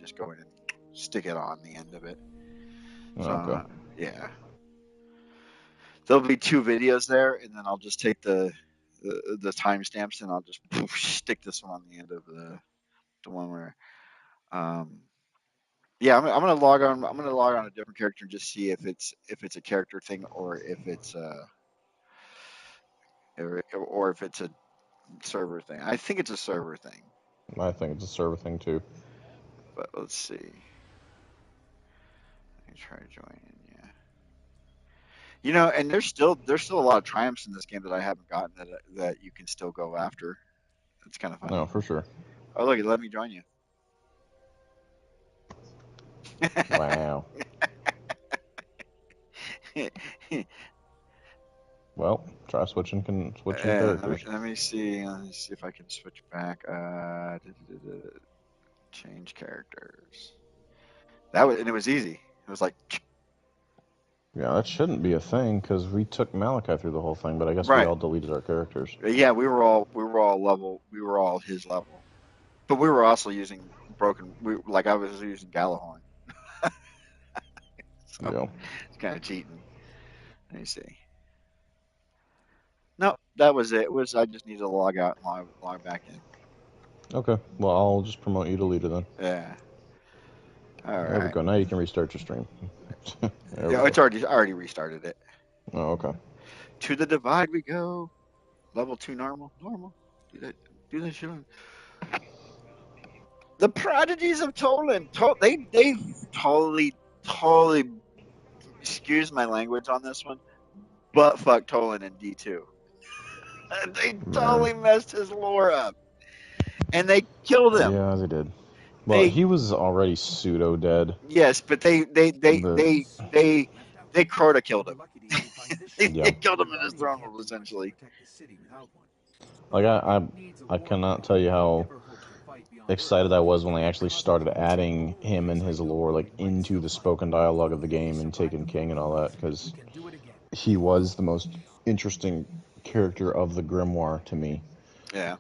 just go in and stick it on the end of it. So, Okay. yeah. There'll be 2 videos there, and then I'll just take the timestamps and I'll just stick this one on the end of the one where, yeah, I'm gonna log on. I'm gonna log on a different character and just see if it's a character thing or if it's or if it's a server thing. I think it's a server thing, I think it's a server thing too. but let's see. Let me try joining. Yeah, and there's still a lot of triumphs in this game that I haven't gotten that you can still go after. It's kind of fun. No, for sure. Oh look, let me join you. Wow. Well, try switching characters. Let me see. Let me see if I can switch back. Change characters. And it was easy. It was like, Yeah, that shouldn't be a thing because we took Malachi through the whole thing, but I guess we right. all deleted our characters. Yeah, we were all level. We were all his level, but we were also using broken. Like I was using Galahorn, so Yeah. it's kind of cheating. Let me see. No, that was it. I just need to log out and log back in. Okay. Well, I'll just promote you to leader then. Yeah. All There we right. go. Now you can restart your stream. There we Yeah, go. it's already restarted it. Oh, okay. To the divide we go. Level 2 normal. Do that shit on. The prodigies of Toland. They totally excuse my language on this one, but fuck Toland and D2. They Man. totally messed his lore up, and they killed him. Yeah, they did. Well, They he was already pseudo dead. Yes, but The they Crota killed him. They Yeah. killed him in his throne room essentially. Like I cannot tell you how excited I was when they actually started adding him and his lore like into the spoken dialogue of the game and Taken King and all that, because he was the most interesting character of the Grimoire to me. Yeah.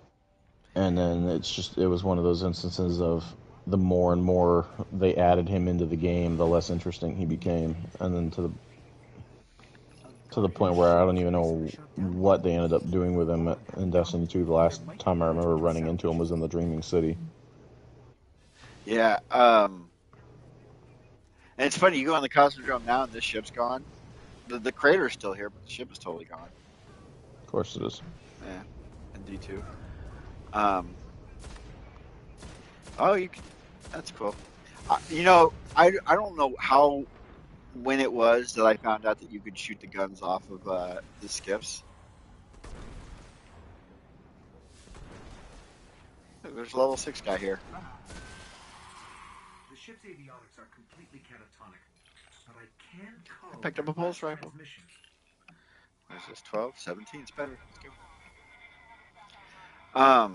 And then it was one of those instances of the more and more they added him into the game, the less interesting he became, and then to the point where I don't even know what they ended up doing with him in Destiny 2. The last time I remember running into him was in the Dreaming City. Yeah. And it's funny. You go on the Cosmodrome now, and this ship's gone. The crater's still here, but the ship is totally gone. Of course it is. Yeah. And D2. Um. Oh, you can. That's cool. I don't know when it was that I found out that you could shoot the guns off of the skiffs. There's a level 6 guy here. The ship's avionics are completely catatonic, but I can call. I picked up a pulse rifle. What is this? 12? 17? It's better. Let's go.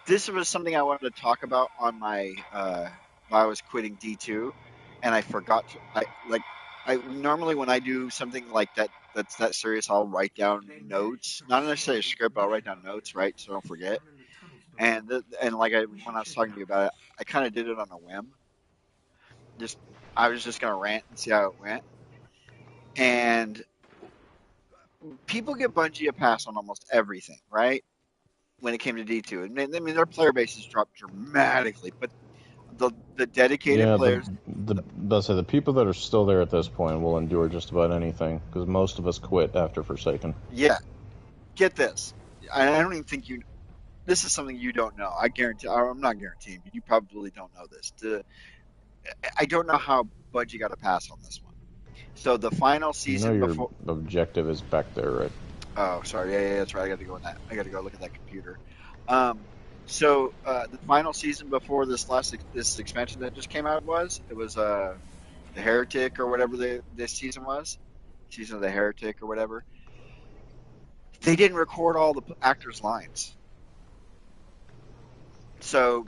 This was something I wanted to talk about on my while I was quitting D2, and I forgot to. I normally when I do something like that's that serious, I'll write down notes, not necessarily a script, but I'll write down notes, right, so I don't forget. And like when I was talking to you about it, I kind of did it on a whim. Just I was just gonna rant and see how it went, and people give Bungie a pass on almost everything, right? When it came to D2, and I mean their player base has dropped dramatically, but the dedicated Yeah, players, the people that are still there at this point will endure just about anything, because most of us quit after Forsaken. yeah, get this. I don't even think you. This is something you don't know. I guarantee. I'm not guaranteeing, but you probably don't know this. I don't know how Bungie got a pass on this one. So the final You know season your before. objective is back there, right? Oh, sorry. Yeah, that's right. I got to go in that. I got to go look at that computer. So the final season before this expansion that just came out it was the Heretic or whatever this season was, season of the Heretic or whatever. They didn't record all the actors' lines, so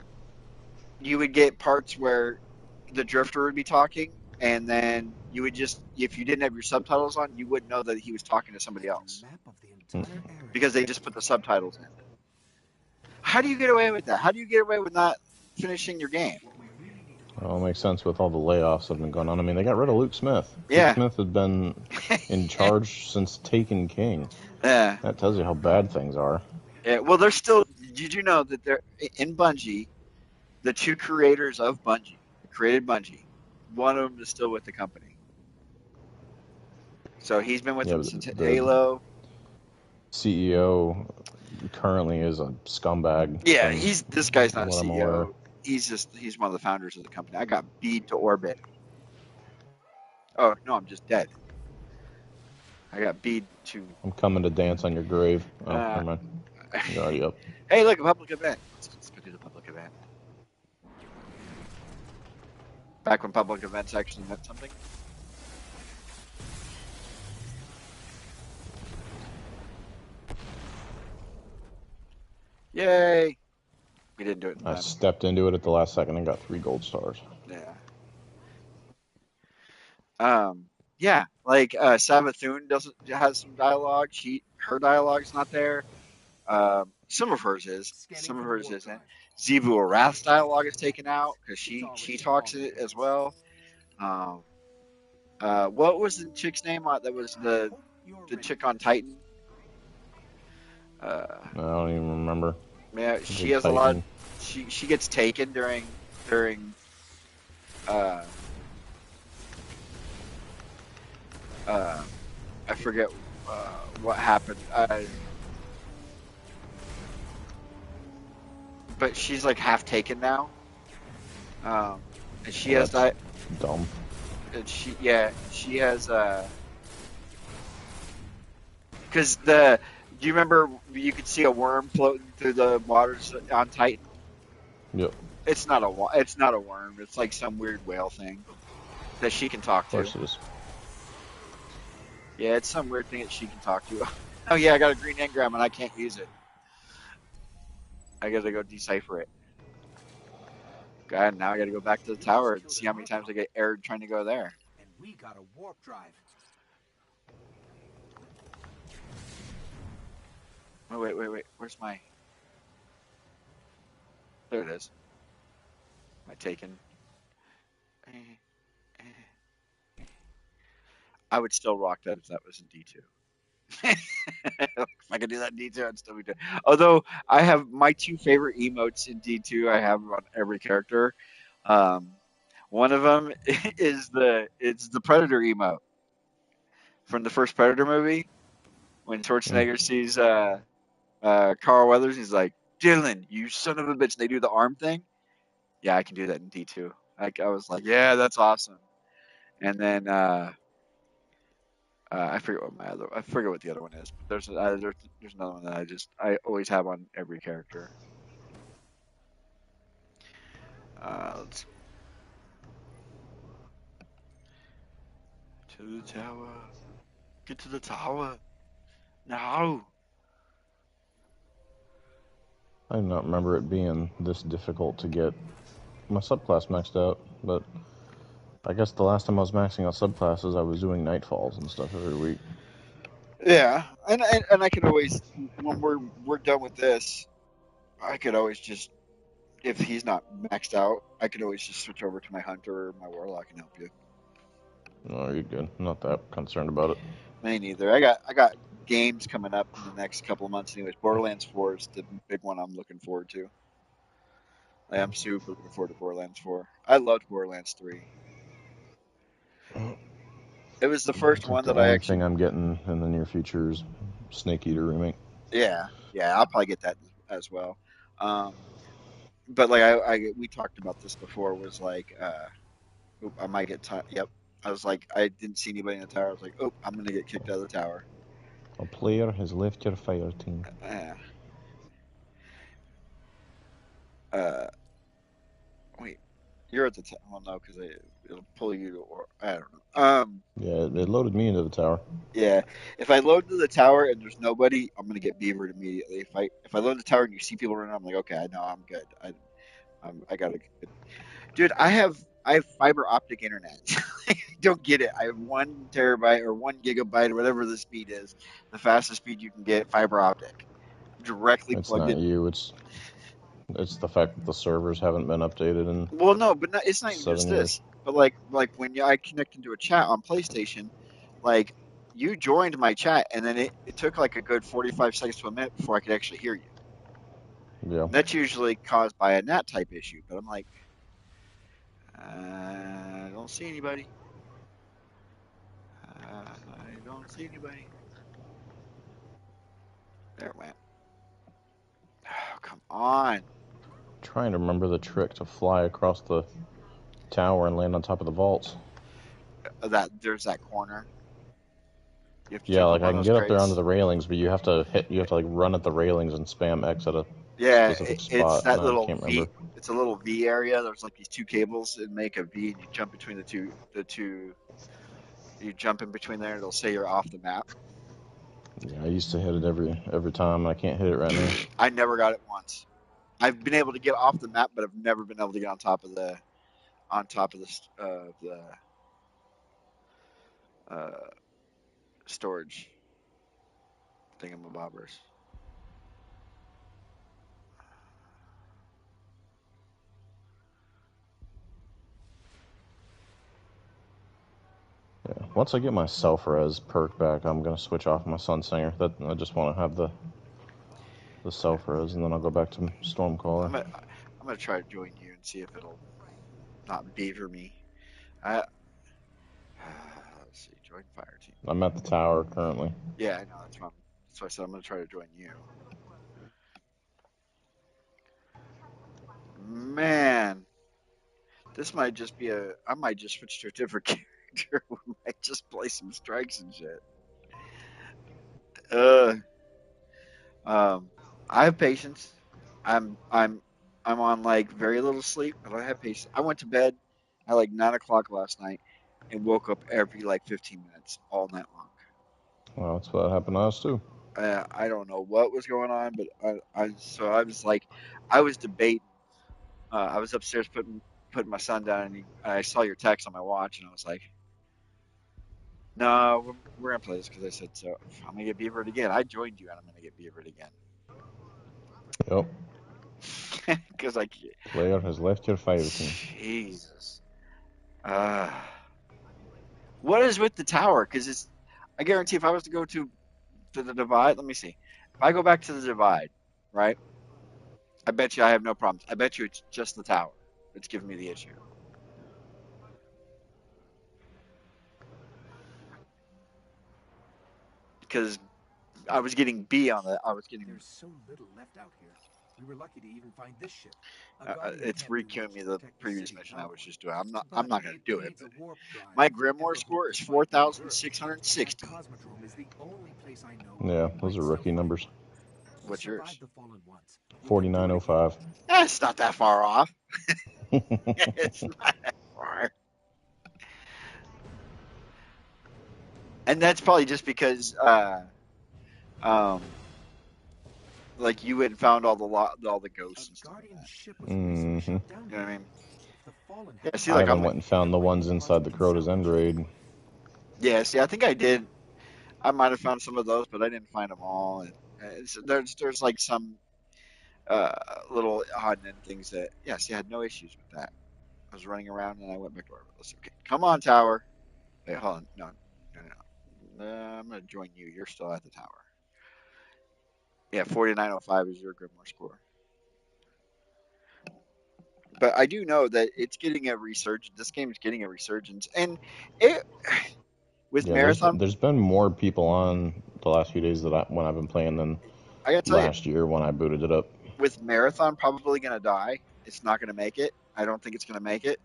you would get parts where the Drifter would be talking, and then you would just, if you didn't have your subtitles on, you wouldn't know that he was talking to somebody else because they just put the subtitles in. How do you get away with that? How do you get away with not finishing your game? Well, it makes sense with all the layoffs that have been going on. I mean, they got rid of Luke Smith. Luke Yeah. Smith had been in charge since Taken King. Yeah. That tells you how bad things are. Yeah. Well, they're still. Did you know that they're in Bungie? The two creators of Bungie, that created Bungie, one of them is still with the company. So he's been with Yeah, them since the Halo. CEO currently is a scumbag Yeah, from he's this guy's not a what I'm aware. CEO. He's one of the founders of the company. I got beat to orbit. Oh no, I'm just dead. I got beat to. I'm coming to dance on your grave. Oh, Uh, never mind. You're already up. hey, look, a public event. Let's go do the public event. Back when public events actually meant something. Yay! We didn't do it in I time. stepped into it at the last second and got 3 gold stars. Yeah. Um. Yeah, like Savathun doesn't has some dialogue. Her dialogue's not there. Some of hers is, some of hers isn't. Zivu Arath's dialogue is taken out because she talks it as well. Um, what was the chick's name? That was the chick on Titan. Uh, I don't even remember. yeah, she Big has a lot. Titan. She gets taken during uh uh I forget what happened. But she's like half taken now. And she Well, has that's that. dumb. And she has because the do you remember you could see a worm floating through the waters on Titan? Yep, It's not a worm. It's like some weird whale thing that she can talk of to. course it is. Yeah, it's some weird thing that she can talk to. Oh yeah, I got a green engram and I can't use it. I gotta go decipher it. God, now I gotta go back to the tower and see how many times I get aired trying to go there. And we got a warp drive. Oh, wait. Where's my? There it is. My taken. I would still rock that if that was in D2. If I could do that in D2, I'd still be doing. Although I have my two favorite emotes in D2, I have on every character. Um, one of them is it's the Predator emote from the first Predator movie when Mm. Schwarzenegger sees Carl Weathers. He's like, "Dylan, you son of a bitch!" And they do the arm thing. Yeah, I can do that in D2. I was like, "Yeah, that's awesome." And then I forget what the other one is, but there's another one that I always have on every character. Let's to the tower. Get to the tower now. I do not remember it being this difficult to get my subclass maxed out, but I guess the last time I was maxing out subclasses, I was doing nightfalls and stuff every week. Yeah, and I could always when we're done with this, I could always just if he's not maxed out, I could always just switch over to my hunter or my warlock and help you. No, you're good. I'm not that concerned about it. Me neither. I got games coming up in the next couple of months. Anyways, Borderlands 4 is the big one I'm looking forward to. I am super looking forward to Borderlands 4. I loved Borderlands 3. It was the I first think one the that I only actually. thing I'm getting in the near future is Snake Eater remake. Yeah, I'll probably get that as well. Um, but like we talked about this before was like oop, I might get yep. I was like I didn't see anybody in the tower. I was like, oh, I'm gonna get kicked out of the tower. A player has left your fire team. Uh, uh wait, you're at the tower. Well, no, because it'll pull you to or I don't know. Yeah, it loaded me into the tower. Yeah, if I load to the tower and there's nobody, I'm gonna get beavered immediately. If I load the tower and you see people running, I'm like, okay, I know I'm good. I gotta, dude. I have fiber optic internet. I don't get it. I have 1 terabyte or 1 gigabyte or whatever the speed is, the fastest speed you can get fiber optic, directly It's plugged not in. you. It's It's the fact that the servers haven't been updated in Well, no, but it's not even just 7 years. this. But like when I connect into a chat on PlayStation, like you joined my chat, and then it took like a good 45 seconds to a minute before I could actually hear you. Yeah. That's usually caused by a NAT type issue. But I'm like, I don't see anybody. I don't see anybody. There it went. Oh, come on. Trying to remember the trick to fly across the tower and land on top of the vaults. That there's that corner. You have to Yeah, jump like up I on can those get up there onto crates. the railings, but you have to like run at the railings and spam X at a Yeah, specific it's spot, and that I little can't V. remember. It's a little V area. There's like these two cables that make a V, and you jump between the two. The two. You jump in between there, and it'll say you're off the map. Yeah, I used to hit it every time. I can't hit it right now. I never got it once. I've been able to get off the map, but I've never been able to get on top of the storage thingamabobbers. Yeah. Once I get my self-res perk back, I'm gonna switch off my Sunsinger. That I just want to have the self-res, and then I'll go back to Stormcaller. I'm gonna try to join you and see if it'll not beaver me. I, let's see, join fire team. I'm at the tower currently. Yeah, I know. That's why I said I'm gonna try to join you. Man, this might just be a. I might just switch to a different character. We might just play some strikes and shit. Uh, um, I have patience. I'm I'm I'm on like very little sleep, but I have patience. I went to bed at like 9 o'clock last night and woke up every like 15 minutes all night long. Well, that's what happened to us too. I don't know what was going on, but so I was like, I was debating. I was upstairs putting my son down, and I saw your text on my watch, and I was like, no, we're gonna play this because I said so. I'm gonna get beavered again. I joined you, and I'm gonna get beavered again Yep. because I Player has left your fire team. Jesus. Uh, what is with the tower? Because I guarantee if I was to go to the divide, let me see. If I go back to the divide, right? I bet you I have no problems. I bet you it's just the tower that's giving me the issue. Because I was getting. There's so little left out here. We were lucky to even find this ship. A guardian It's can't do requeuing much me to the protect the previous city mission I alone, was just doing. I'm but not gonna it do it. needs But a warp drive my if we Grimoire ever hope score to is fight beyond Earth. That 4,660. cosmodrome is the only place I know where Yeah, we those might are still rookie find numbers. one. We What's yours? survived the Fallen once. We can do it again. 4905. It's not that far off. It's not that far. And that's probably just because um like you had found all the A ghosts and stuff like guardian that. ship was recently Mm-hmm. shut down You know what here. I mean? If the Fallen Yeah, haven't see, I like found even I'm it, went and found there the might ones be parts inside we the can Crota's End salvage. raid. yeah, see, I think I did. I might have found some of those, but I didn't find them all. And there's like some uh little odd and end things that yeah, see, I had no issues with that. I was running around and I went back to orbit. Let's see. Okay, come on, tower. Wait, hold on. No, no, no. I'm gonna join you. You're still at the tower. Yeah, 4905 is your Grimoire score. But I do know that it's getting a resurgence. This game is getting a resurgence, and it with Yeah, there's marathon. there's been more people on the last few days that when I've been playing than I gotta tell you, last year when I booted it up. with marathon probably gonna die. It's not gonna make it. I don't think it's gonna make it.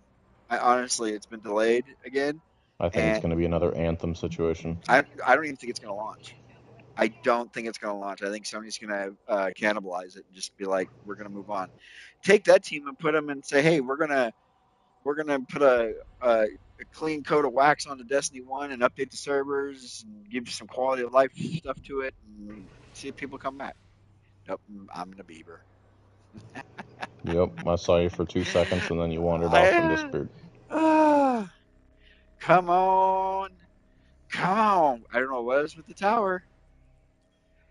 I honestly, it's been delayed again, I think it's and going to be another Anthem situation. I don't even think it's gonna launch. I don't think it's gonna launch. I think Sony's gonna cannibalize it and just be like, we're gonna move on. Take that team and put them and say, hey, we're gonna put a clean coat of wax on the Destiny One and update the servers and give you some quality of life stuff to it and see if people come back. Nope, I'm the Beaver. Yep, I saw you for 2 seconds and then you wandered off and I, disappeared. uh, come on, come on. I don't know what is with the tower.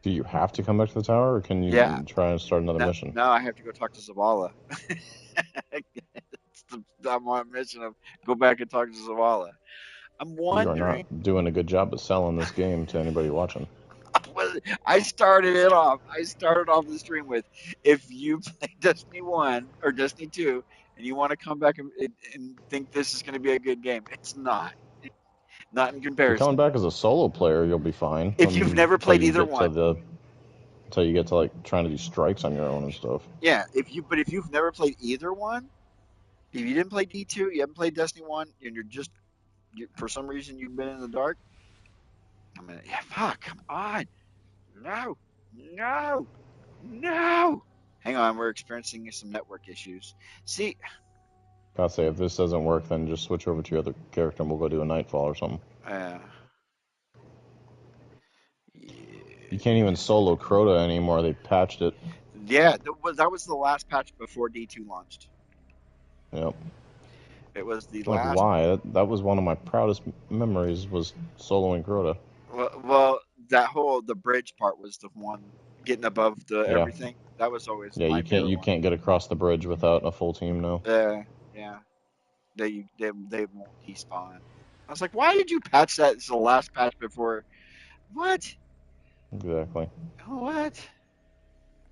Do you have to come back to the tower, or can Yeah, you try and start another no, mission? no, I have to go talk to Zavala. I'm on a mission of go back and talk to Zavala. I'm You are wondering. not doing a good job at selling this game to anybody watching. I started it off. I started off the stream with, if you play Destiny 1 or Destiny 2 and you want to come back and think this is going to be a good game, it's not. Not in If you're coming comparison. back as a solo player, you'll be fine If you've never until played you either get to one, the until you get to like trying to do strikes on your own and stuff. yeah, if you've never played either one, if you didn't play D2, you haven't played Destiny 1, and for some reason you've been in the dark, I mean, yeah, fuck, come on. No, no, no. Hang on, we're experiencing some network issues. See, I'll say if this doesn't work, then just switch over to your other character and we'll go do a Nightfall or something. uh, You can't even solo Crota anymore. They patched it. yeah, that was the last patch before D2 launched. Yep. It was the Like last. why? That was one of my proudest memories was soloing Crota. Well, the bridge part was the one getting above the Yeah. everything. That was always Yeah, my favorite you one. can't get across the bridge without a full team now. Yeah, they won't despawn. I was like, why did you patch that? It's the last patch before. What? Exactly. What?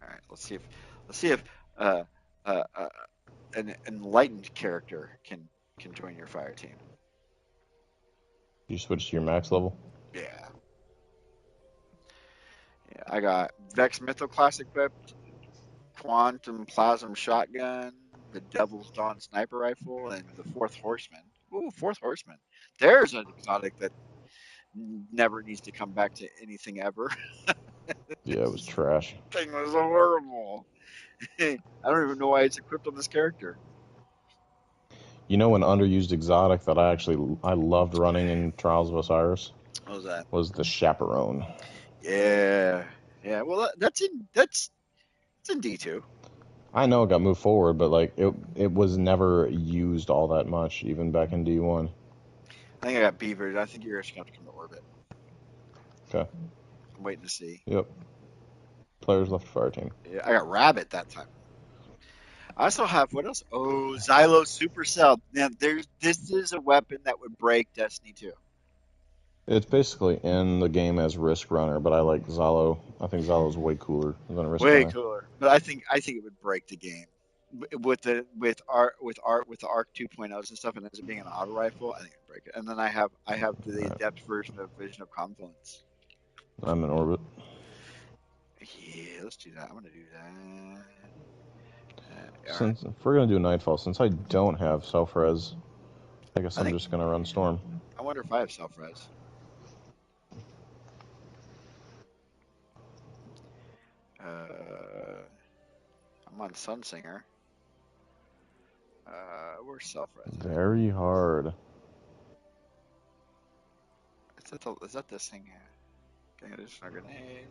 All right, let's see if uh uh, uh an enlightened character can join your fire team. You switch to your max level. Yeah, yeah. I got Vex Mytho Class equipped, Quantum Plasm Shotgun, the Devil's Dawn Sniper Rifle, and the Fourth Horseman. Ooh, Fourth Horseman. There's an exotic that never needs to come back to anything ever. Yeah, it was This trash. thing was horrible. I don't even know why it's equipped on this character. You know, an underused exotic that I loved running in Trials of Osiris What was that? was the Chaperone. Yeah, yeah. Well, that's in D2. I know it got moved forward, but like it was never used all that much, even back in D1. I think I got beavered. I think you're just gonna have to come to orbit. Okay. I'm waiting to see. Yep. Players left fire team. Yeah, I got rabbit that time. I also have what else? Oh, Xylo Supercell. Now this is a weapon that would break Destiny 2. It's basically in the game as Risk Runner, but I like Zalo. I think Zalo's way cooler than Risk Way Runner. cooler. But I think it would break the game. With the Arc 2.0s and stuff, and as it being an auto rifle, I think it'd break it. And then I have the Alright, adept version of Vision of Confluence. I'm in orbit. Yeah, let's do that. I'm gonna do that. All right. Since if we're gonna do Nightfall, since I don't have self-res, I guess I I'm think just gonna run Storm. I wonder if I have self res. I'm on Sunsinger. Where's self res at? Very hard. Is that this thing here? Getting additional grenade.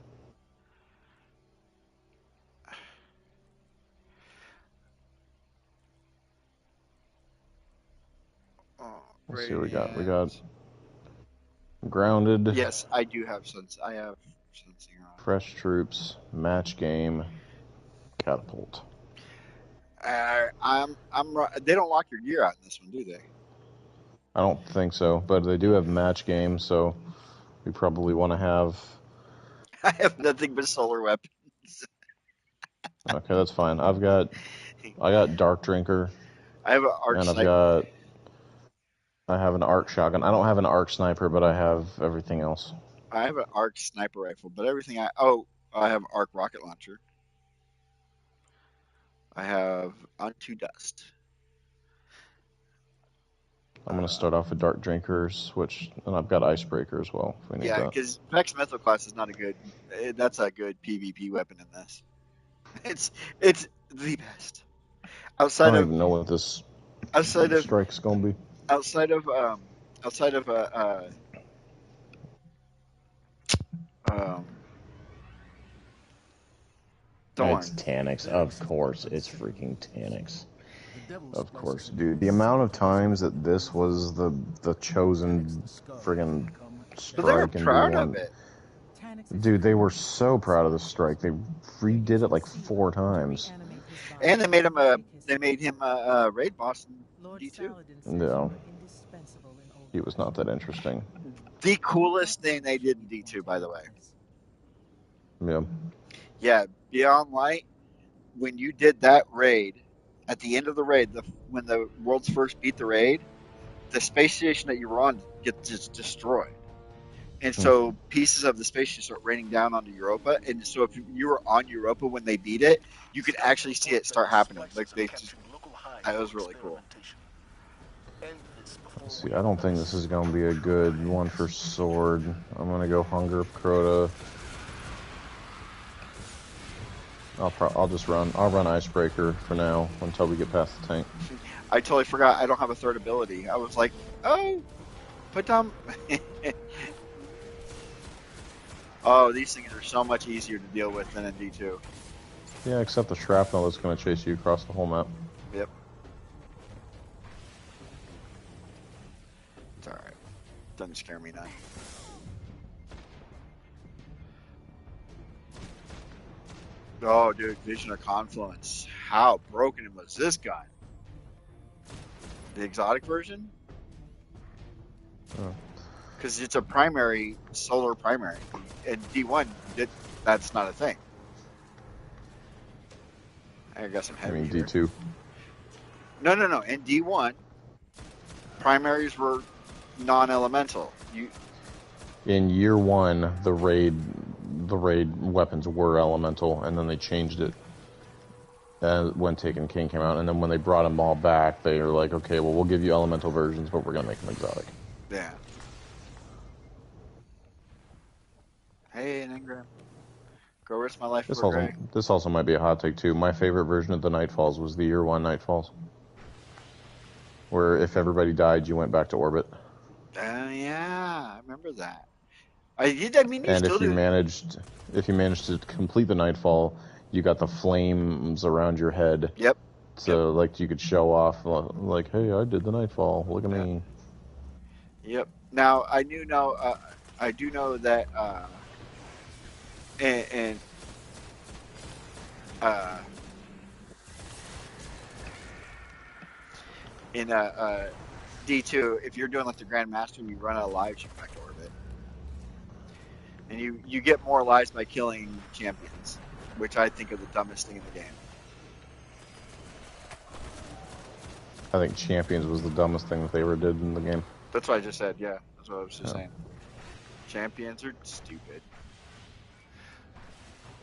Oh, Let's see what we got. We radiant. got Grounded, Yes, I do have Suns. I have Sunsinger on. Fresh Troops, Match Game, Catapult. They don't lock your gear out in this one, do they? I don't think so, but they do have Match Game, so we probably want to have. I have nothing but solar weapons. Okay, that's fine. I got Dark Drinker, I have an arc and sniper. I have an Arc Shotgun. I don't have an Arc Sniper, but I have everything else. I have an arc sniper rifle, but everything I have arc rocket launcher. I have Unto Dust. I'm gonna start off with Dark Drinker, switch, and I've got Icebreaker as well if we need Yeah, that. because Vex Metal Class is not a good. That's a good PvP weapon in this. It's the best I outside don't of even know what this outside of strike's gonna be. outside of outside of um It's Thorn. Taniks, of course. It's freaking Taniks. Of course, dude. The amount of times that this was the chosen friggin' But they were strike in proud of D1. it. Dude, they were so proud of the strike. They redid it like 4 times. And they made him a raid boss in D2. No, he was not that interesting. The coolest thing they did in D2, by the way. Yeah. Yeah, Beyond Light, when you did that raid, at the end of the raid, when the worlds first beat the raid, the space station that you were on gets just destroyed. And so pieces of the spaceship start raining down onto Europa. And so if you were on Europa when they beat it, you could actually see it start happening. Like they just, that was really cool. Let's see, I don't think this is going to be a good one for sword. I'm going to go Hunger Crota. I'll just run. I'll run Icebreaker for now until we get past the tank. I totally forgot I don't have a third ability. I was like, oh, put down. Oh, these things are so much easier to deal with than in D2. Yeah, except the shrapnel that's going to chase you across the whole map. Yep. It's alright. Doesn't scare me none. Oh, dude, Vision of Confluence. How broken was this gun? The exotic version? Oh. Because it's a primary, solar primary. And D1, that's not a thing. I got some heavy. I mean, D2. No. In D1, primaries were non-elemental. In year 1, the raid weapons were elemental, and then they changed it when Taken King came out. And then when they brought them all back, they were like, okay, well, we'll give you elemental versions, but we're gonna make them exotic. Yeah. Hey, an Ingram. Go risk my life for Gray. This also might be a hot take too. My favorite version of the Nightfalls was the year 1 Nightfalls, where if everybody died, you went back to orbit. Yeah, I remember that. And if you managed to complete the Nightfall, you got the flames around your head. Yep. So like you could show off, like, hey, I did the Nightfall. Look at me. Yep. Now I do know that and in D2, if you're doing like the Grand Master and you run out of lives, you go back to orbit. And you get more lives by killing champions, which I think are the dumbest thing in the game. I think champions was the dumbest thing that they ever did in the game. That's what I just said, yeah. That's what I was just saying. Champions are stupid.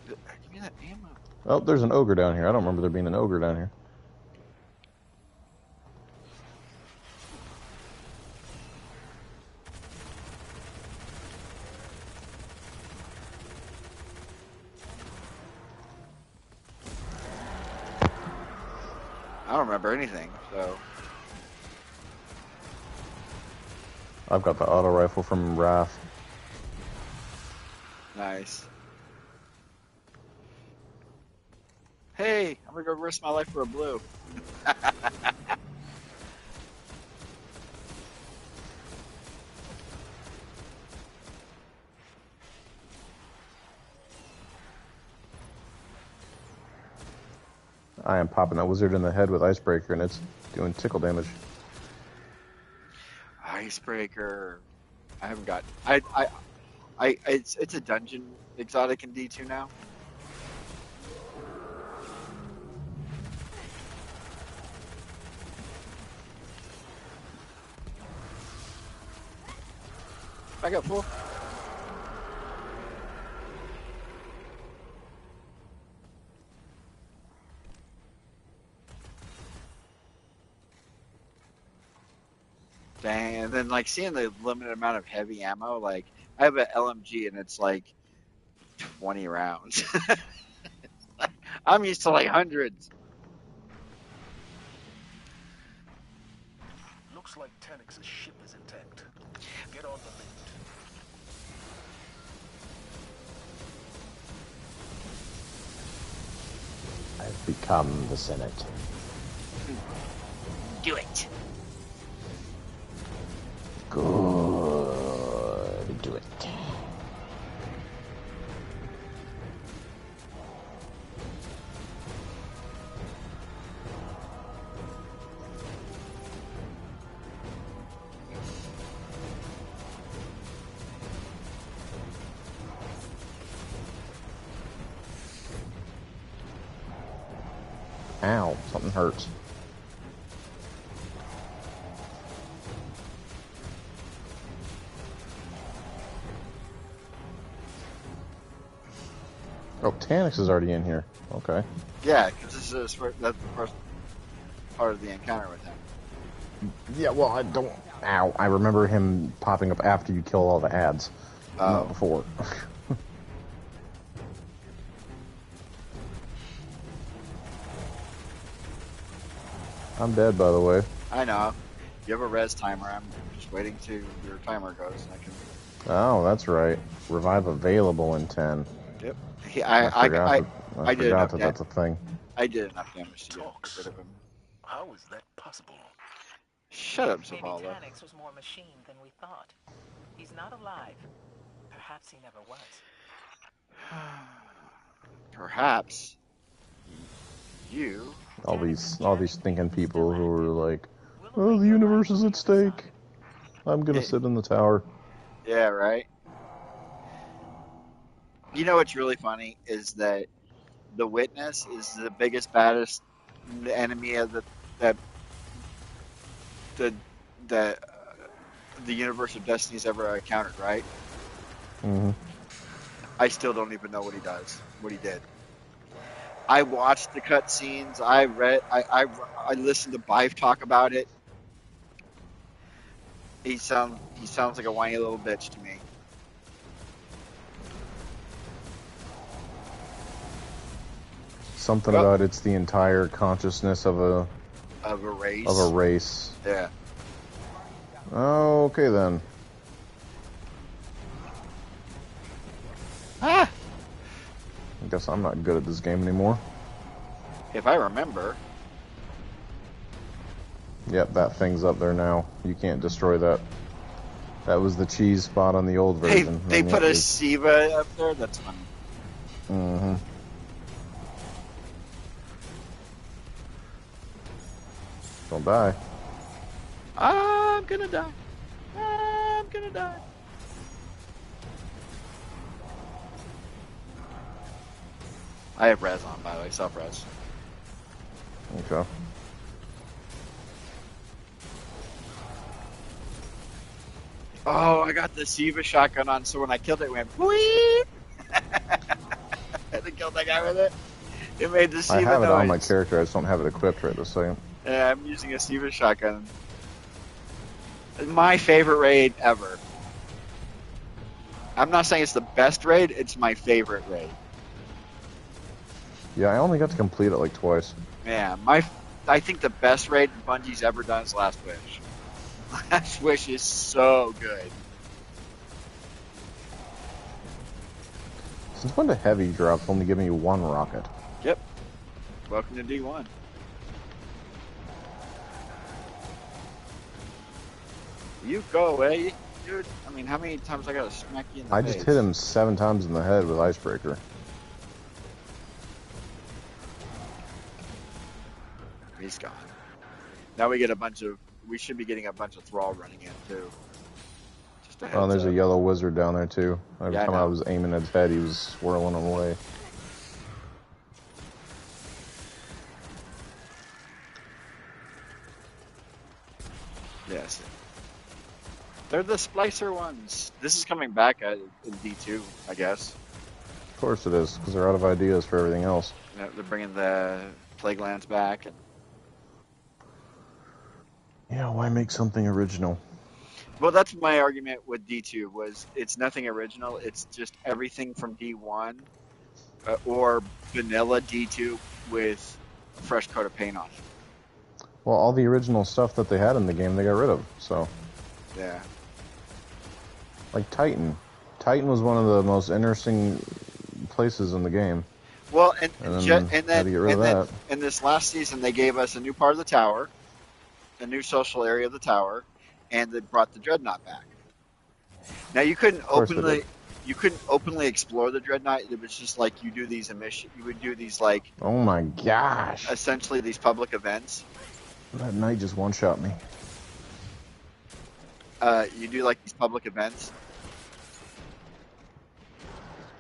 Give me that ammo. Oh, there's an ogre down here. I don't remember there being an ogre down here. I don't remember anything, so. I've got the auto rifle from Wrath. Nice. Hey, I'm gonna go risk my life for a blue. I am popping that wizard in the head with Icebreaker, and it's doing tickle damage. Icebreaker. I haven't got. It's a dungeon exotic in D2 now. I got full. Dang, and then like seeing the limited amount of heavy ammo, like I have an LMG and it's like 20 rounds. I'm used to like hundreds. Looks like Taniks' ship is intact. Get on the lift. I've become the Senate. Do it. Good. Do it. Ow, something hurts. Oh, Taniks is already in here. Okay. Yeah, because that's the first part of the encounter with him. Yeah, well, I don't... Ow, I remember him popping up after you kill all the ads. Not before. I'm dead, by the way. I know. You have a res timer. I'm just waiting till your timer goes. And I can. Oh, that's right. Revive available in 10. Yep. I did forgot enough that that's a thing. I did enough damage to get rid of him. How is that possible? Shut up, Maybe Zavala. Taniks was more machine than we thought. He's not alive. Perhaps he never was. Perhaps you. All these thinking people who are like, oh, the universe is at stake. I'm gonna sit in the tower. Yeah, right. You know what's really funny is that the Witness is the biggest, baddest enemy of that the the the universe of Destiny's ever encountered, right? Mm-hmm. I still don't even know what he does, what he did. I watched the cutscenes. I read. I listened to Bive talk about it. He sounds like a whiny little bitch to me. Something about it's the entire consciousness of a race. Of a race. Yeah. Oh, okay then. Ah! I guess I'm not good at this game anymore. If I remember. Yep, that thing's up there now. You can't destroy that. That was the cheese spot on the old version. They put a Siva up there? That's funny. Mm-hmm. Don't die. I'm gonna die. I'm gonna die. I have res on, by the way. Self-res. Okay. Oh, I got the Siva shotgun on, so when I killed it, it went whee! And I killed that guy with it. It made the Siva I have it noise. on my character, I just don't have it equipped right this second. Yeah, I'm using a Siva shotgun. My favorite raid ever. I'm not saying it's the best raid, it's my favorite raid. Yeah, I only got to complete it like twice. Yeah, I think the best raid Bungie's ever done is Last Wish. Last Wish is so good. Since when do heavy drops only give me one rocket? Yep. Welcome to D1. You go away, dude. I mean, how many times I gotta smack you in the face? I just hit him 7 times in the head with Icebreaker. He's gone. Now we should be getting a bunch of Thrall running in, too. Just a heads Oh, and there's up. a yellow wizard down there, too. Every Yeah, time I was aiming at his head, he was swirling him away. Yes. They're the splicer ones. This is coming back in D2, I guess. Of course it is, because they're out of ideas for everything else. Yeah, they're bringing the Plague Lands back. Yeah, why make something original? Well, that's my argument with D2, was it's nothing original. It's just everything from D1 or vanilla D2 with a fresh coat of paint on it. Well, all the original stuff that they had in the game, they got rid of, so... Yeah. Like Titan. Titan was one of the most interesting places in the game. Well, and then in this last season, they gave us a new part of the tower, a new social area of the tower, and they brought the Dreadnought back. Now you couldn't openly explore the Dreadnought. It was just like you do these emissions. You would do these like. Oh my gosh! Essentially, these public events. That knight just one-shot me. You do like these public events.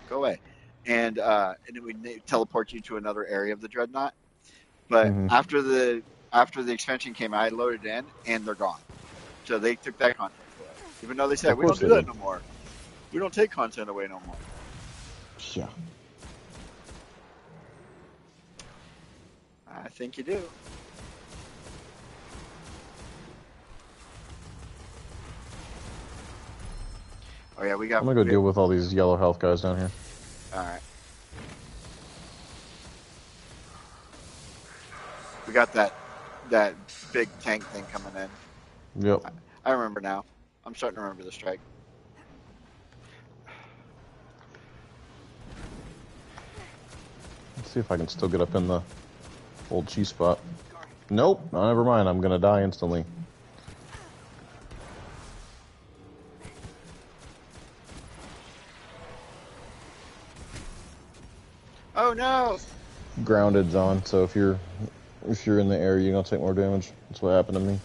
Go away, and it would teleport you to another area of the Dreadnought. But Hmm. after the expansion came out, I loaded in and they're gone. So they took that content away. Even though they said Of we don't course do they that did. no more. We don't take content away no more. Yeah. I think you do. Oh yeah, I'm gonna go deal with all these yellow health guys down here. all right. We got that big tank thing coming in. Yep. I remember now. I'm starting to remember the strike. Let's see if I can still get up in the old cheese spot. Nope. No, never mind. I'm gonna die instantly. Oh no! Grounded's on, so if you're in the air, you're gonna take more damage. That's what happened to me.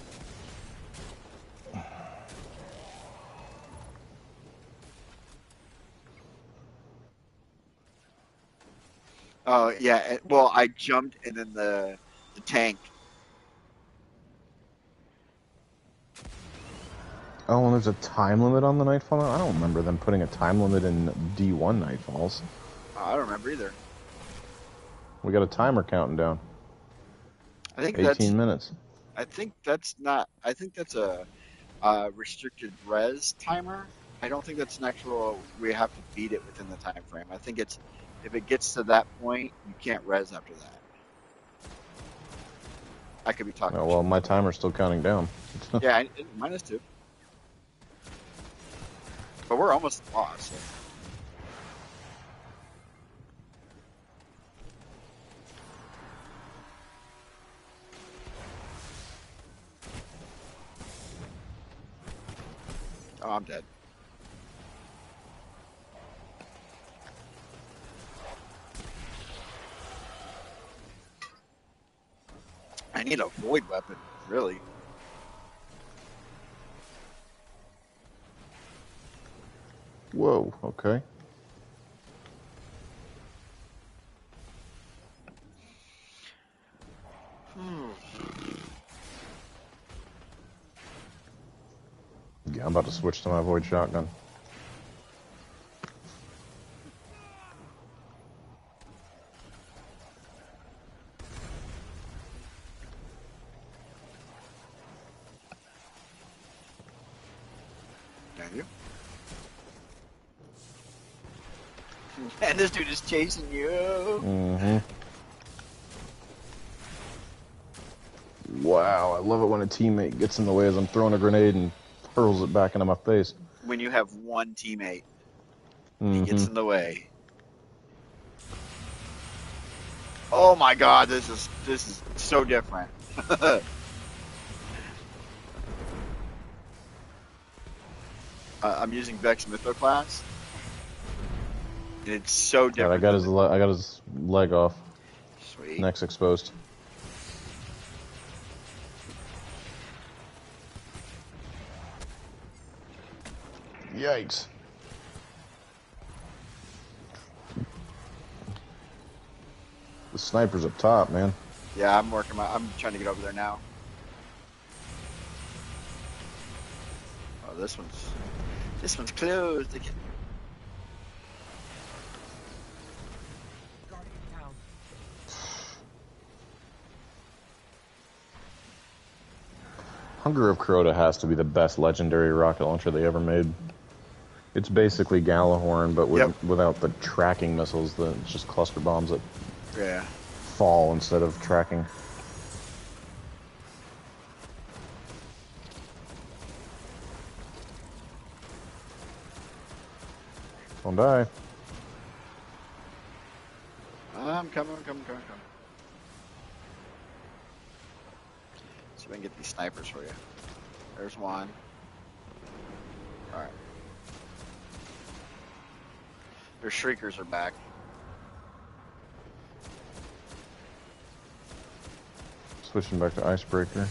Oh yeah. Well, I jumped and then the tank. Oh, and there's a time limit on the Nightfall? I don't remember them putting a time limit in D1 Nightfalls. Oh, I don't remember either. We got a timer counting down. I think 18 minutes. I think that's not. I think that's a restricted res timer. I don't think that's an actual. We have to beat it within the time frame. I think it's if it gets to that point, you can't res after that. I could be talking Oh, well, shit. my timer's still counting down. Yeah, mine is too. But we're almost lost. So. Oh, I'm dead. I need a void weapon, really. Whoa, okay. Yeah, I'm about to switch to my void shotgun. Thank you. And this dude is chasing you. Mm-hmm. Wow, I love it when a teammate gets in the way as I'm throwing a grenade and hurls it back into my face. When you have one teammate, he Mm-hmm. gets in the way. Oh my god, this is so different. I'm using Vex Mythoclast. And it's so Alright, different than the I got his leg off. sweet. Neck's exposed. Yikes. The sniper's up top, man. Yeah, I'm trying to get over there now. Oh, this one's closed. Guardian down. Hunger of Crota has to be the best legendary rocket launcher they ever made. It's basically Galahorn, but Yep. without the tracking missiles. It's just cluster bombs that Yeah. fall instead of tracking. Don't die. I'm coming. See if I can get these snipers for you. There's one. Alright. Their shriekers are back. Switching back to Icebreaker.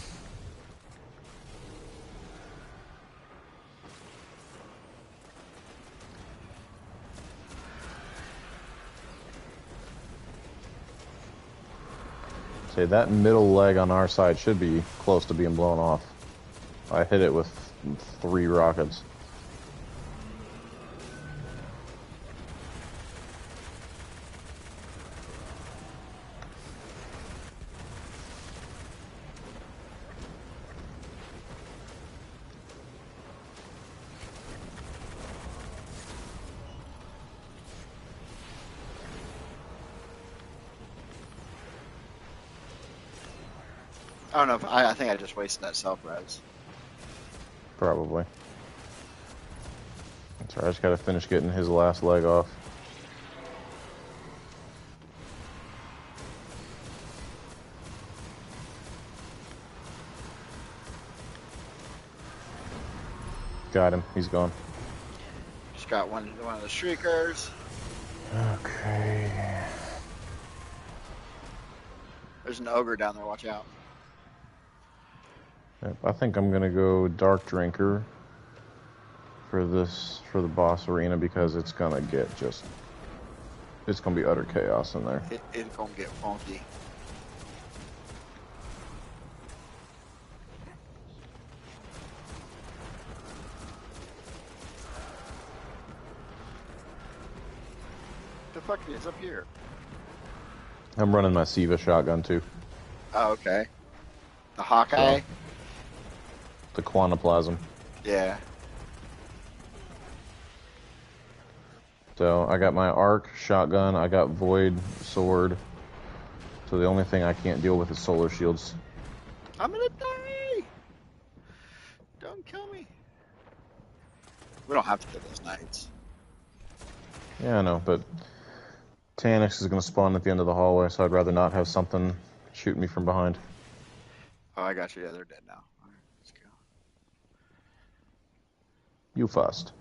Say that middle leg on our side should be close to being blown off. I hit it with 3 rockets. I don't know if I think I just wasted that self-res. Probably. That's right, I just gotta finish getting his last leg off. Got him, he's gone. Just got one of the shriekers. Okay. There's an ogre down there, watch out. Yep, I think I'm gonna go Dark Drinker for the boss arena because it's gonna get just, it's gonna be utter chaos in there. It's gonna get funky. The fuck is up here? I'm running my Siva shotgun too. Oh, okay. The Hawkeye? The Quantoplasm. Yeah. So I got my arc shotgun, I got void sword. So the only thing I can't deal with is solar shields. I'm gonna die! Don't kill me. We don't have to kill those knights. Yeah, I know, but Taniks is gonna spawn at the end of the hallway, so I'd rather not have something shooting me from behind. Oh, I got you. Yeah, they're dead now. All right, let's go. You first.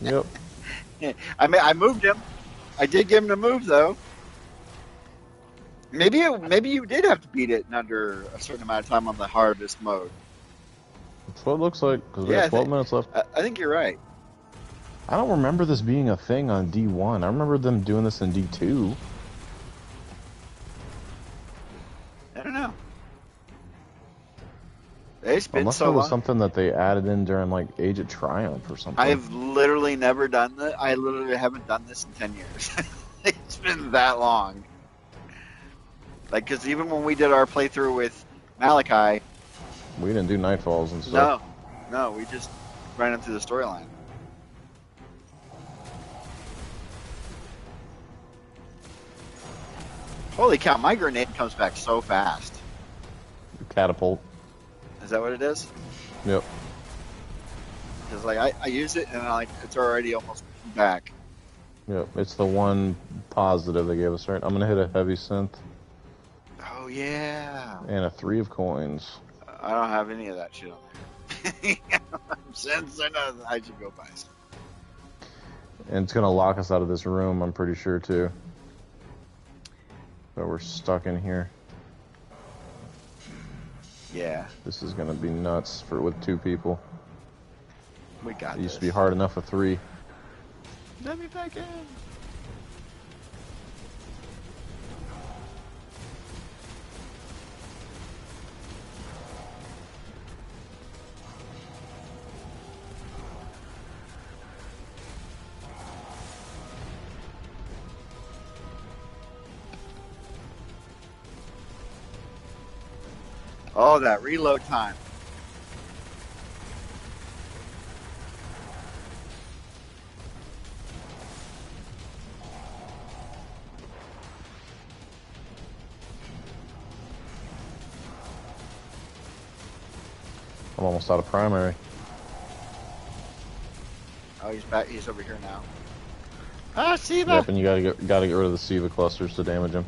Yep. I moved him. I did give him to move though. Maybe you did have to beat it in under a certain amount of time on the hardest mode. That's what it looks like, because we got 12 minutes left. I think you're right. I don't remember this being a thing on D1. I remember them doing this in D2. I don't know. It's been Unless so it was long. something that they added in during like Age of Triumph or something. I've literally never done that. I literally haven't done this in 10 years. It's been that long. Like, because even when we did our playthrough with Malachi, we didn't do Nightfalls and stuff. No, we just ran into the storyline. Holy cow, my grenade comes back so fast. Catapult. Is that what it is? Yep. Because like I use it and it's already almost back. Yep, it's the one positive they gave us, right? I'm gonna hit a heavy synth. Oh yeah. And a 3 of coins. I don't have any of that shit on there. Since I know I should go buy some. And it's gonna lock us out of this room, I'm pretty sure too. So we're stuck in here. Yeah. This is gonna be nuts with 2 people. We got It used to be hard enough with 3. Let me back in. Oh, that reload time. I'm almost out of primary. Oh, he's back. He's over here now. Ah, Siva! Yep, and you gotta get rid of the Siva clusters to damage him.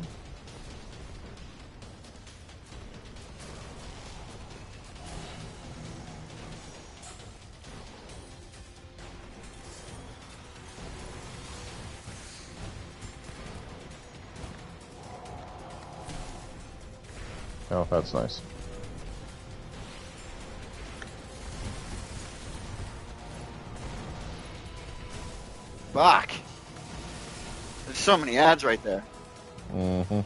Oh, that's nice. Fuck. There's so many ads right there. Mm-hmm.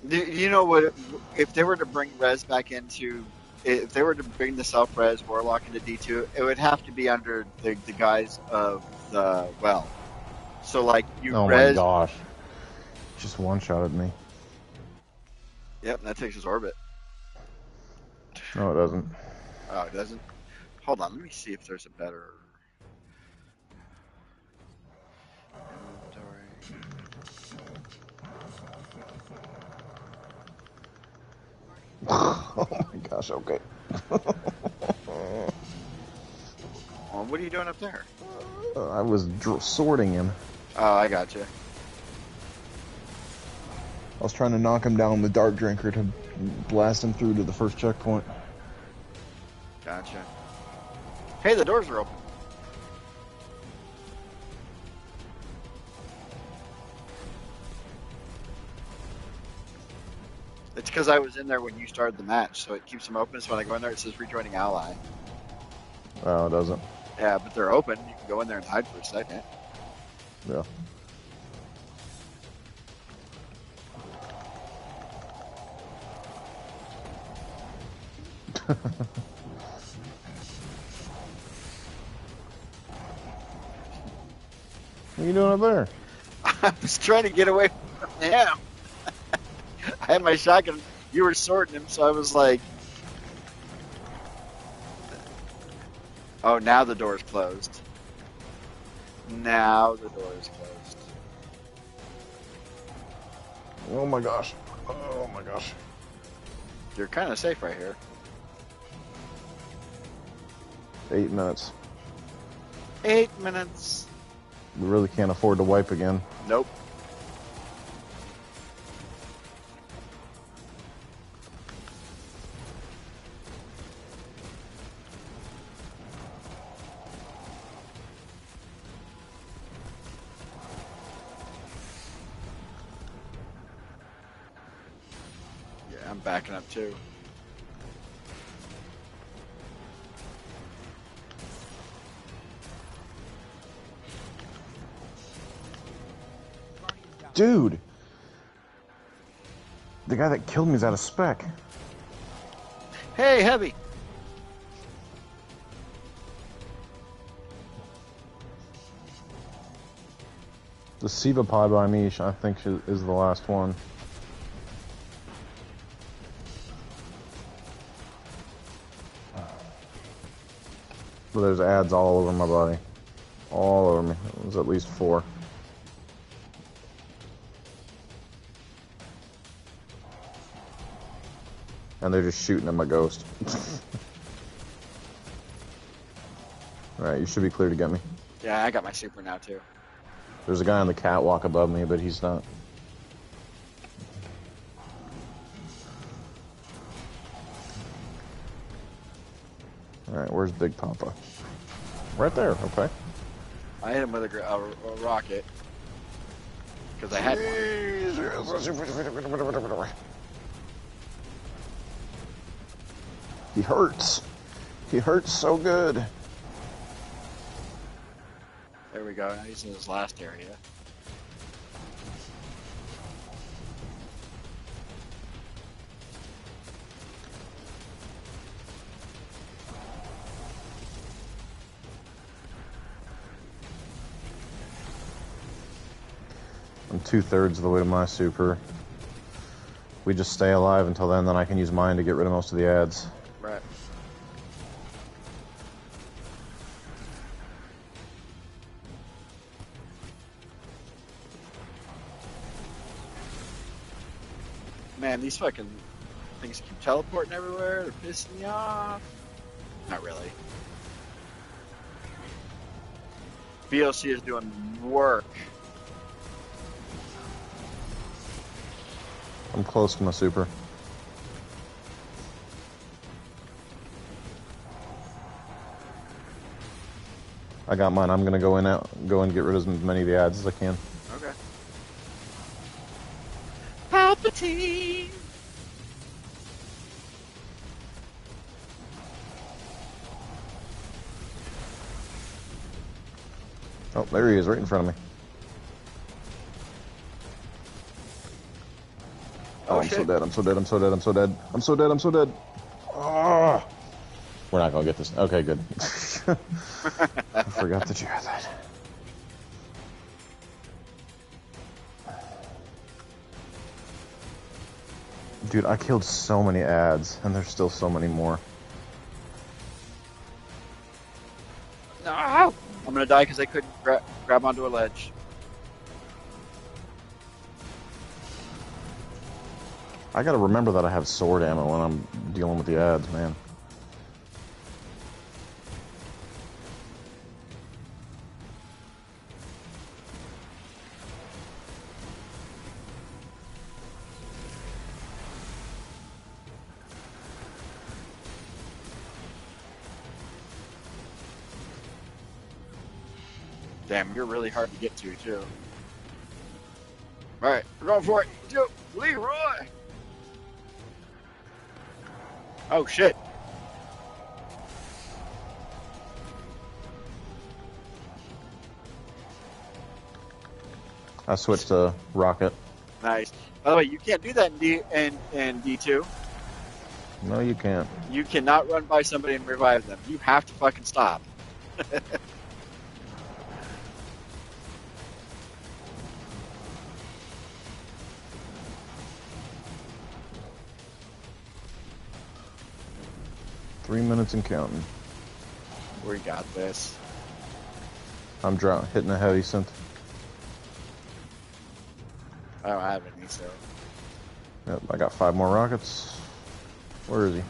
You know what? If they were to bring res back into, if they were to bring the self res warlock into D2, it would have to be under the guise of the well. So like you Oh my res. gosh. Just one-shotted me. Yep, that takes his orbit. No, it doesn't. Oh, it doesn't. Hold on, let me see if there's a better inventory. Oh my gosh, okay. Oh, what are you doing up there? I was sorting him. Oh, I got you. I was trying to knock him down the Dark Drinker to blast him through to the first checkpoint. Gotcha. Hey, the doors are open. It's because I was in there when you started the match, so it keeps them open. So when I go in there, it says rejoining ally. Oh, it doesn't. Yeah, but they're open. You can go in there and hide for a second. Yeah. What are you doing up there? I was trying to get away from him. I had my shotgun. You were sorting him, so I was like, oh, now the door's closed. Now the door is closed. Oh my gosh. Oh my gosh. You're kind of safe right here. 8 minutes. 8 minutes. We really can't afford to wipe again. Nope. Yeah, I'm backing up too. Dude! The guy that killed me is out of spec. Hey, Heavy. The Siva pod by me, I think, is the last one. But there's ads all over my body. All over me. There's at least 4. And they're just shooting at my ghost. Alright, you should be clear to get me. Yeah, I got my super now too. There's a guy on the catwalk above me, but he's not. Alright, where's Big Papa? Right there, okay. I hit him with a rocket. Because I had one. He hurts. He hurts so good. There we go. Now he's in his last area. I'm 2/3 of the way to my super. We just stay alive until then I can use mine to get rid of most of the ads. Right. Man, these fucking things keep teleporting everywhere. They're pissing me off. Not really. VLC is doing work. I'm close to my super. I got mine. I'm gonna go and get rid of as many of the ads as I can. Okay. Palpatine. Oh, there he is, right in front of me. Oh, I'm shit. so dead, I'm so dead, I'm so dead, I'm so dead. I'm so dead, I'm so dead. Oh! We're not gonna get this. Okay, good. I forgot that you had that. Dude, I killed so many ads, and there's still so many more. No! I'm gonna die because I couldn't grab onto a ledge. I gotta remember that I have sword ammo when I'm dealing with the ads, man. Damn, you're really hard to get to, too. Alright, we're going for it. Yo, Leroy! Oh, shit. I switched to rocket. Nice. By the way, you can't do that in D2. No, you can't. You cannot run by somebody and revive them. You have to fucking stop. 3 minutes and counting. We got this. I'm hitting a heavy synth. I don't have any, so. Yep, I got 5 more rockets. Where is he?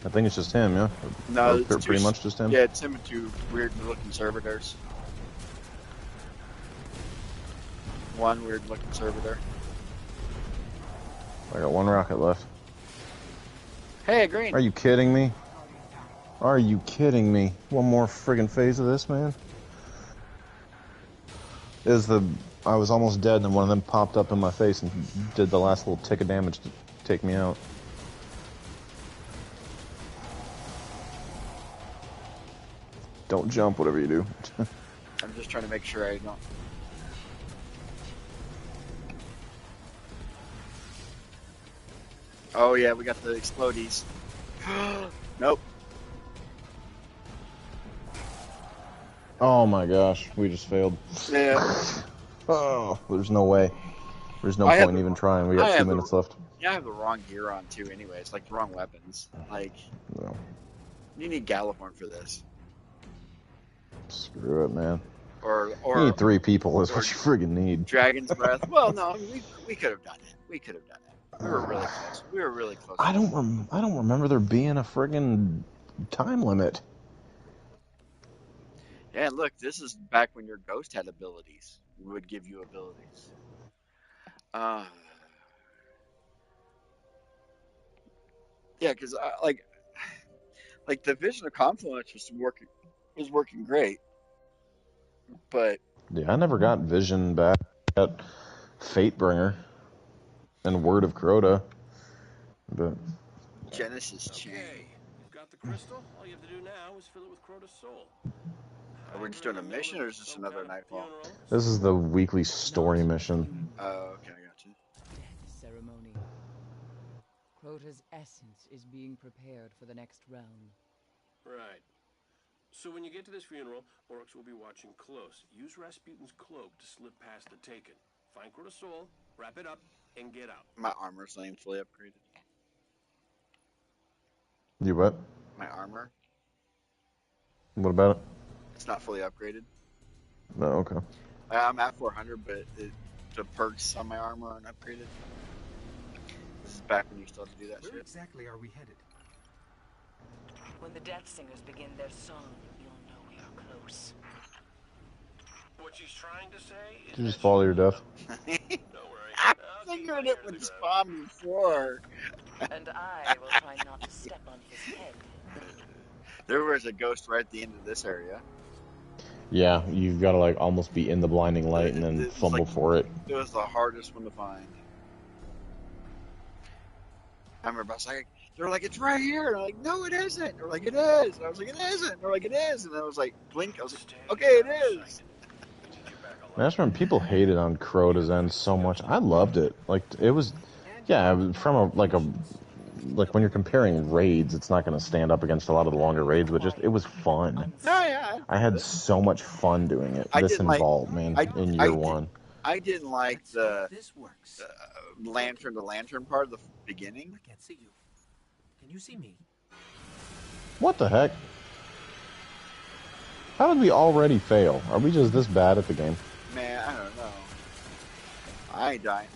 I think it's just him, yeah? No, Or it's pretty much just him? Yeah, it's him and 2 weird-looking servitors. 1 weird-looking servitor. I got 1 rocket left. Hey, green! Are you kidding me? Are you kidding me? One more friggin' phase of this, man? I was almost dead, and then one of them popped up in my face and did the last little tick of damage to take me out. Don't jump, whatever you do. I'm just trying to make sure I don't. Oh yeah, we got the explodies. Nope. Oh my gosh, we just failed. Yeah. Oh, there's no way. There's no I have point in the- even trying. We got I 2 have the- minutes left. Yeah, I have the wrong gear on too. Anyway, it's like the wrong weapons. Like No. you need Gallahorn for this, Screw it, man. or You need 3 people is or what you friggin' need. Dragon's Breath. Well, no, I mean, we could have done it. We could have done it. We were really close. We were really close. I don't remember there being a friggin' time limit. Yeah, look, this is back when your ghost had abilities. We would give you abilities. Yeah, because like the Vision of Confluence was working great, but Yeah, I never got Vision back. I got Fatebringer and Word of Crota. But Genesis Chain. Okay, you've got the crystal. All you have to do now is fill it with Crota's soul. Are we just doing a mission, or is this another Nightfall? this is the weekly story mission. Oh, okay, I got you. Death ceremony. Crota's essence is being prepared for the next realm. Right. So when you get to this funeral, orcs will be watching close. Use Rasputin's cloak to slip past the Taken. Find Crota's soul, wrap it up, and get out. My armor's not even fully upgraded. You what? My armor, What about it? it's not fully upgraded. No, okay. I'm at 400, but the perks on my armor aren't upgraded. This is back when you still had to do that Where shit. exactly are we headed? When the Death Singers begin their song, you'll know we are close. What she's trying to say is You just follow your death. Don't worry. I I'll keep figured my it ear to would the spawn before. And I will try not to step on his head. There was a ghost right at the end of this area. Yeah, you've got to like almost be in the blinding light and then It's fumble like- for it. It was the hardest one to find. I remember I was like, They're like, it's right here. And I'm like, no, it isn't. They're like, it is. And I was like, it isn't. They're like, it is. And I was like, blink. I was like, okay, it is. That's when people hated on Crota's end so much. I loved it. Like it was, yeah, from a like when you're comparing raids, it's not going to stand up against a lot of the longer raids, but just it was fun. No, yeah. I had so much fun doing it. I This didn't like. involved, man, in I year did. one. I didn't like Let's see the if this works. lantern to lantern part of the beginning. I can't see you. Can you see me? What the heck? How did we already fail? Are we just this bad at the game? Man, I don't know. I ain't dying.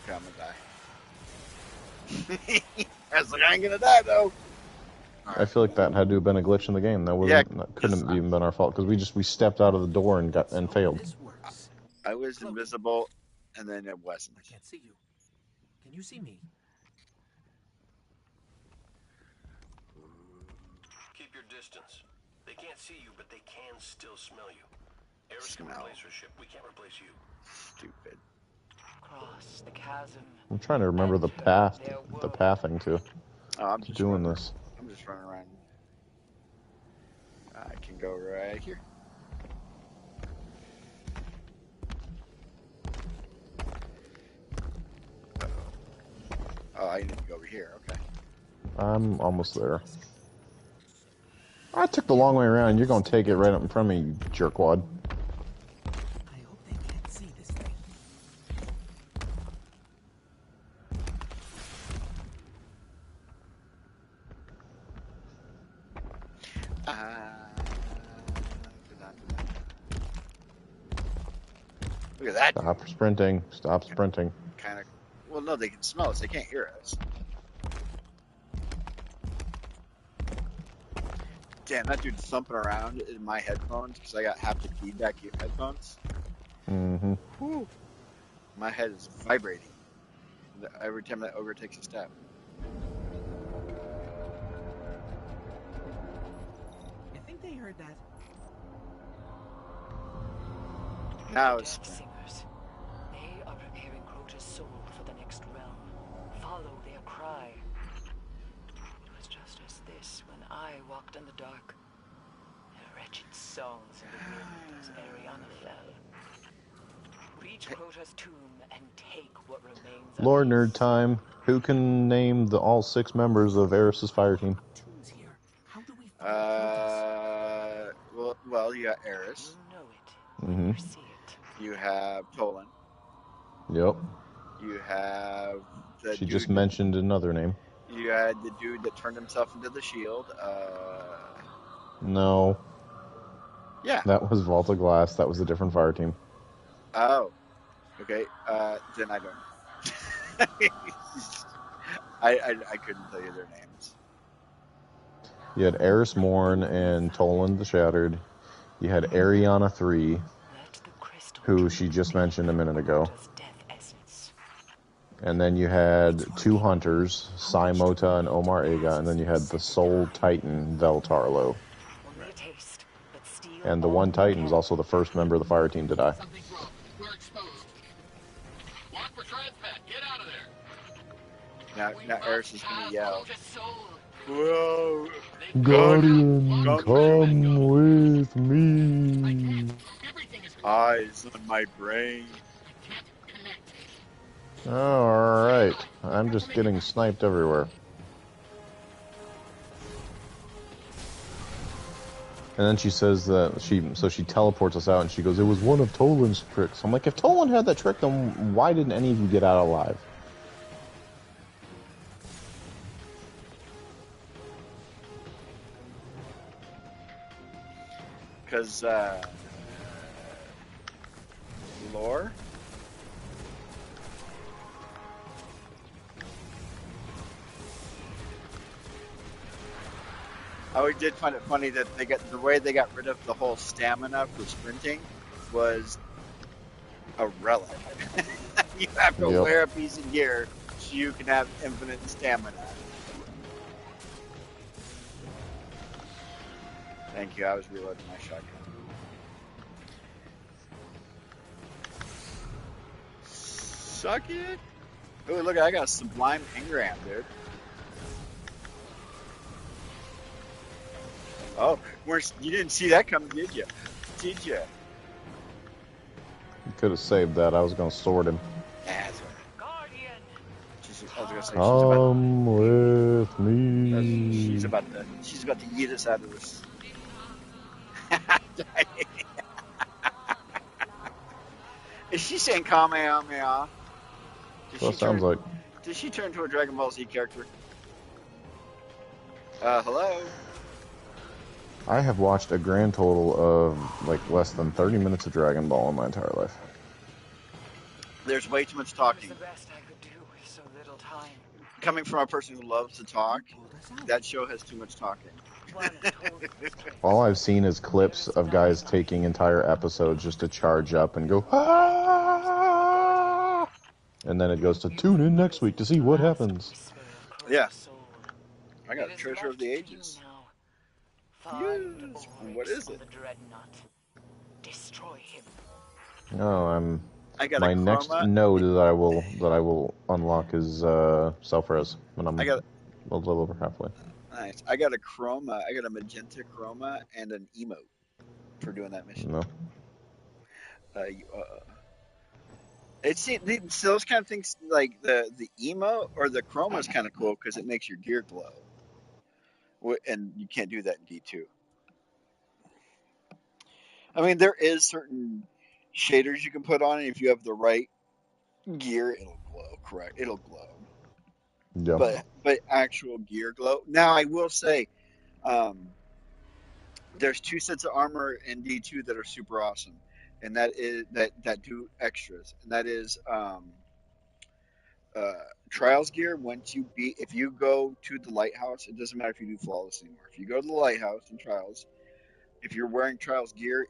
Okay, I'm gonna die. I was like, I ain't gonna die though. I feel like that had to have been a glitch in the game. That wasn't. Yeah, That couldn't have even been our fault because we stepped out of the door and failed. This works. I was invisible, and then it wasn't. I can't see you. Can you see me? Keep your distance. They can't see you, but they can still smell you. Eris can Smell. replace her ship. We can't replace you. Stupid. Cross the chasm. I'm trying to remember the pathing to Oh, I'm just doing running. this. I'm just running around. I can go right here. Oh, I need to go over here. Okay. I'm almost there. I took the long way around. You're gonna take it right up in front of me, you jerkwad. I hope they can't see this thing. Look at that. Stop sprinting. Stop sprinting. Kind of. Well, no, they can smell us. They can't hear us. Damn, that dude's thumping around in my headphones because I got haptic feedback headphones. Mm-hmm. Whew. My head is vibrating every time that ogre takes a step. I think they heard that. Now The it's Death Singers. They are preparing Crota's soul for the next realm. Follow their cry. It was just as this when I walked in the dark. Their wretched songs in the wind as Ariana fell. Reach Crota's tomb and take what remains of Lord his Nerd Time. Who can name all 6 members of Eris's fire team? Tunes here. How do we find Crotus? well, you got Eris. You know it. Mm-hmm. You see it. You have Tolan. Yep. You have the She dude, just mentioned another name. You had the dude that turned himself into the shield. No. Yeah. That was Vault of Glass. That was a different fire team. Oh. Okay. Then I don't know. I couldn't tell you their names. You had Eris Morn and Toland the Shattered. You had Ariana 3, Let the crystal who she just mentioned a minute ago. Crota's death essence. And then you had 2 hunters, Mota and Omar Ega, and then you had the Soul Titan, Veltarlo. Only a taste, but steal And the all one you Titan was can. also the first member of the fire team to die. Something's wrong. We're exposed. Walk for transport. Get out of there. Now Eris is gonna yell. Crotus soul. Whoa! Guardian, Come come with me. Everything is Eyes on my brain. connect. Alright, I'm just getting sniped everywhere. And then she says that she teleports us out and she goes, it was one of Toland's tricks. I'm like, if Toland had that trick, then why didn't any of you get out alive? Because, lore? I always did find it funny that the way they got rid of the whole stamina for sprinting was a relic. You have to Yep. wear a piece of gear so you can have infinite stamina. Thank you, I was reloading my shotgun. Suck it! Ooh, look, I got a Sublime Engram, dude. Oh, you didn't see that coming, did you? Did you? You could have saved that. I was going to sword him. That's right. Guardian. I was gonna say Come with me. she's about to eat us out of this. Is she saying Kamehameha? Did Well, she it sounds turn? like. Did she turn to a Dragon Ball Z character? Hello. I have watched a grand total of like less than 30 minutes of Dragon Ball in my entire life. There's way too much It was talking. the best I could do with so little time. Coming from a person who loves to talk, that show has too much talking. One told us to All I've seen is clips of guys taking entire episodes just to charge up and go, ah! And then it goes to tune in next week to see what happens. Yeah. Soul. I got It a is treasure of left the to you ages. now. Find Yes. And what Oryx is on it? the Dreadnought. Destroy him. No, I got a my next chroma. node that I will unlock is self-res when I'm I got a little over halfway. nice. I got a chroma. I got a magenta chroma and an emote for doing that mission. No. It's those kind of things like the emote or the chroma is kind of cool because it makes your gear glow, and you can't do that in D2. I mean, there is certain shaders you can put on it if you have the right gear, it'll glow. Correct, it'll glow. Yeah. But actual gear glow. Now I will say, um, there's two sets of armor in D2 that are super awesome, and that do extras, and that is uh, Trials gear. If you go to the lighthouse, it doesn't matter if you do flawless anymore. If you go to the lighthouse in Trials, if you're wearing Trials gear,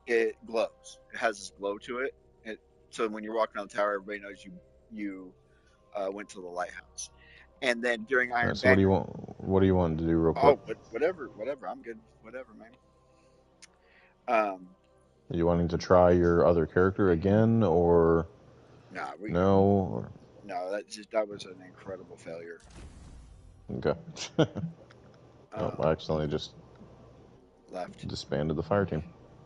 it glows. It has this glow to it. So when you're walking down the tower, everybody knows you went to the lighthouse. And then during All right, Iron so what do you Banner, want? What do you want to do real quick? oh, whatever, I'm good, whatever, man. Um, Are you wanting to try your other character again, or nah, no? no, that was an incredible failure. Okay. Oh, I accidentally just Left. disbanded the fire team.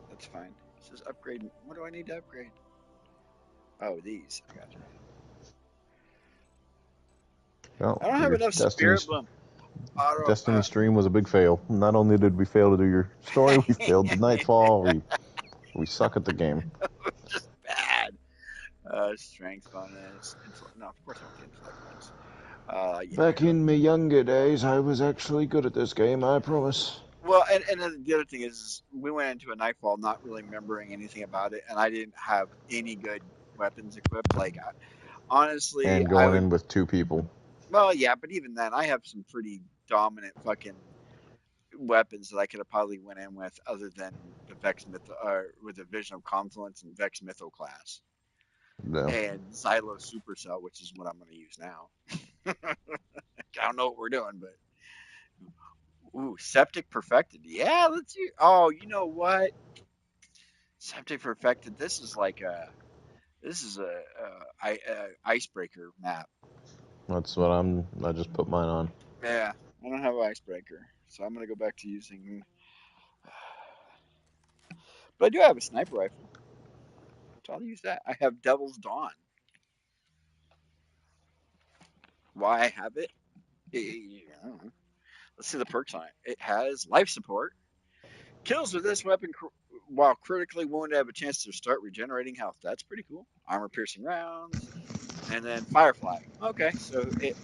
That's fine. It says upgrade. What do I need to upgrade? Oh, these. I got you. Well, I don't have your enough spirit bloom. Destiny stream was a big fail. Not only did we fail to do your story, we failed the Nightfall. We suck at the game. Just bad. Strength bonus. No, of course I want the intellect bonus. Yeah. Back in my younger days, I was actually good at this game, I promise. Well, and then the other thing is, we went into a Nightfall not really remembering anything about it, and I didn't have any good weapons equipped. Like, honestly, And I going would. in with two people. Well, yeah, but even then, I have some pretty dominant fucking weapons that I could have probably went in with, other than the Vex Myth, with the Vision of Confluence and Vex Mytho class, No. and Xylo Supercell, which is what I'm going to use now. I don't know what we're doing, but ooh, Septic Perfected. Yeah, let's use. Oh, you know what? Septic Perfected. This is a icebreaker map. That's what I just put mine on. Yeah, I don't have an icebreaker, so I'm gonna go back to using. But I do have a sniper rifle, so I'll use that. I have Devil's Dawn. Why I have it? I don't know. Let's see the perks on it. It has life support. Kills with this weapon while critically wounded have a chance to start regenerating health. That's pretty cool. Armor piercing rounds. And then Firefly. Okay, so it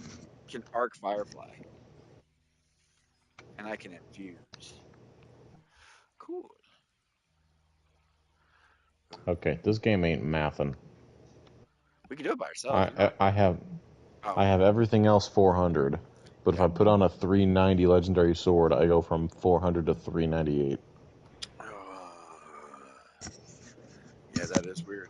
can arc Firefly. And I can infuse. Cool. Okay, this game ain't mathin'. We can do it by ourselves. I have Oh, I have everything else 400, but if yeah. I put on a 390 legendary sword, I go from 400 to 398. Yeah, that is weird.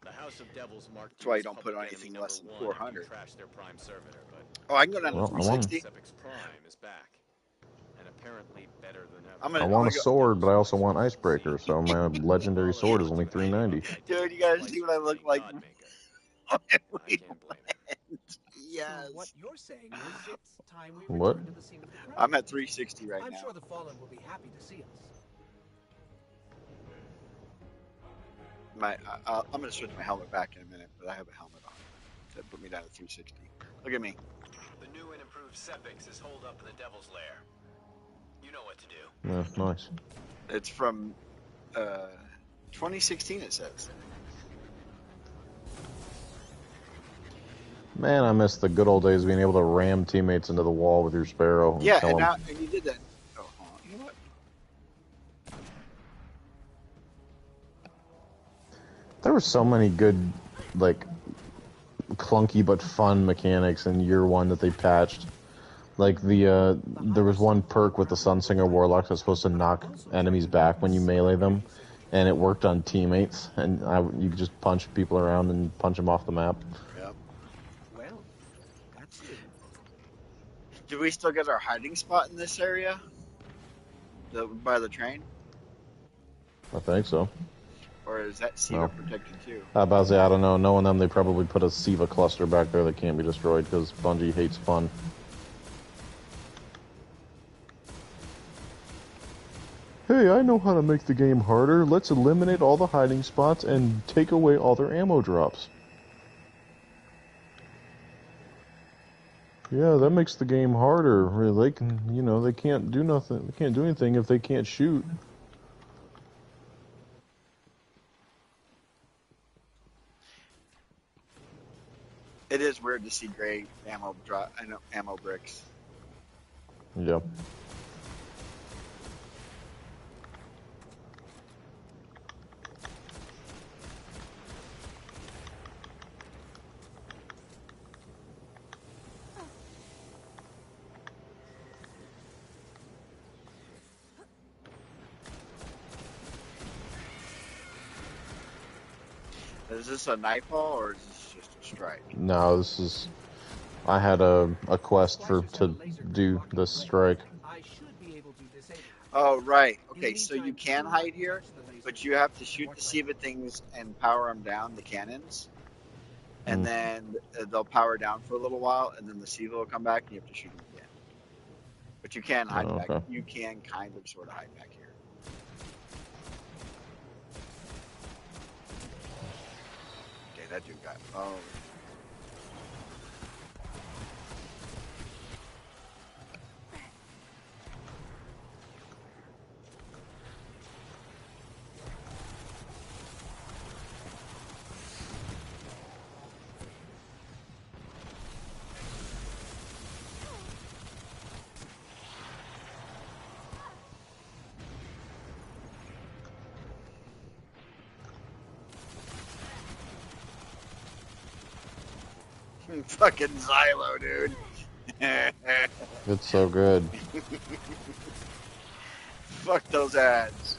The House of Devils marked That's you why you as don't put public on enemy anything number less than 1 after you 400. trashed their prime servitor, but Oh, I can go down to Well, I want 360. Sepiks Prime is back, and apparently better than ever. I'm I gonna want a go. sword, but I also want icebreaker, so my legendary sword is only 390. Dude, you gotta see what I look like. I can't blame him. Yes. So what you're saying is it's time we What? return to the scene of the crime. I'm at 360 right I'm now. sure the Fallen will be happy to see us. I'm going to switch my helmet back in a minute, but I have a helmet on. So put me down to 360. Look at me. The new and improved Sepiks is holed up in the Devil's Lair. You know what to do. Yeah, nice. It's from 2016, it says. Man, I miss the good old days of being able to ram teammates into the wall with your Sparrow and Yeah, kill them. and you did that. Oh, hold on. You know what? There were so many good, like, clunky but fun mechanics in year one that they patched. Like there was one perk with the Sunsinger Warlock that's supposed to knock enemies back when you melee them, and it worked on teammates, and you could just punch people around and punch them off the map. Yep. Well, that's it. Do we still get our hiding spot in this area? By the train? I think so. Or is that Siva No. protected too? I don't know. Knowing them, they probably put a Siva cluster back there that can't be destroyed because Bungie hates fun. Hey, I know how to make the game harder. Let's eliminate all the hiding spots and take away all their ammo drops. Yeah, that makes the game harder. They can, they can't do nothing. They can't do anything if they can't shoot. It is weird to see gray ammo bricks. Yep. Is this a nightfall or is this just a strike? No, this is. I had a quest to do this strike. I should be able to disable it. Oh, right. Okay, so you can hide here, but you have to shoot the Siva things and power them down, the cannons. And then they'll power down for a little while, and then the Siva will come back, and you have to shoot them again. But you can hide back. Okay. You can kind of sort of hide back here. Okay, that dude got. Oh. Fucking Xylo, dude. It's so good. Fuck those ads.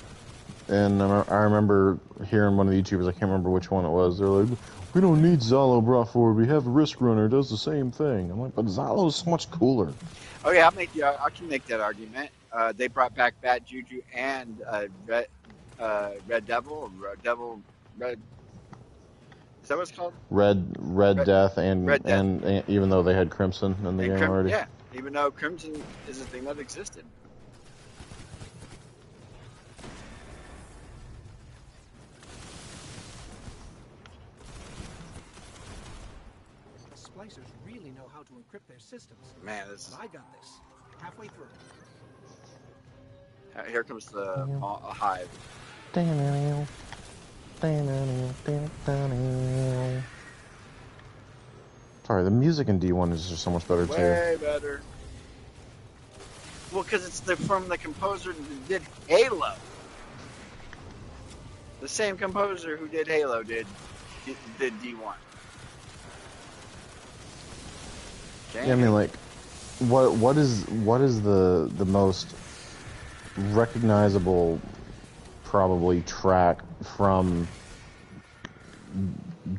And I remember hearing one of the YouTubers, I can't remember which one it was, they're like, we don't need Xylo brought forward, we have a Risk Runner, does the same thing. I'm like, but Xylo is so much cooler. Oh yeah, I can make that argument. They brought back Bad Juju and Red Devil. Is that what it's called? Red Death, and Red Death. And even though they had Crimson in the game already. Yeah, even though Crimson is a thing that existed. The splicers really know how to encrypt their systems. Man, this is... But I got this. Halfway through. Here comes the hive. Sorry, the music in D1 is just so much better too. Way better. Well, because it's from the composer who did Halo. The same composer who did Halo did D1. Yeah, I mean, like, what is the most recognizable, probably, track from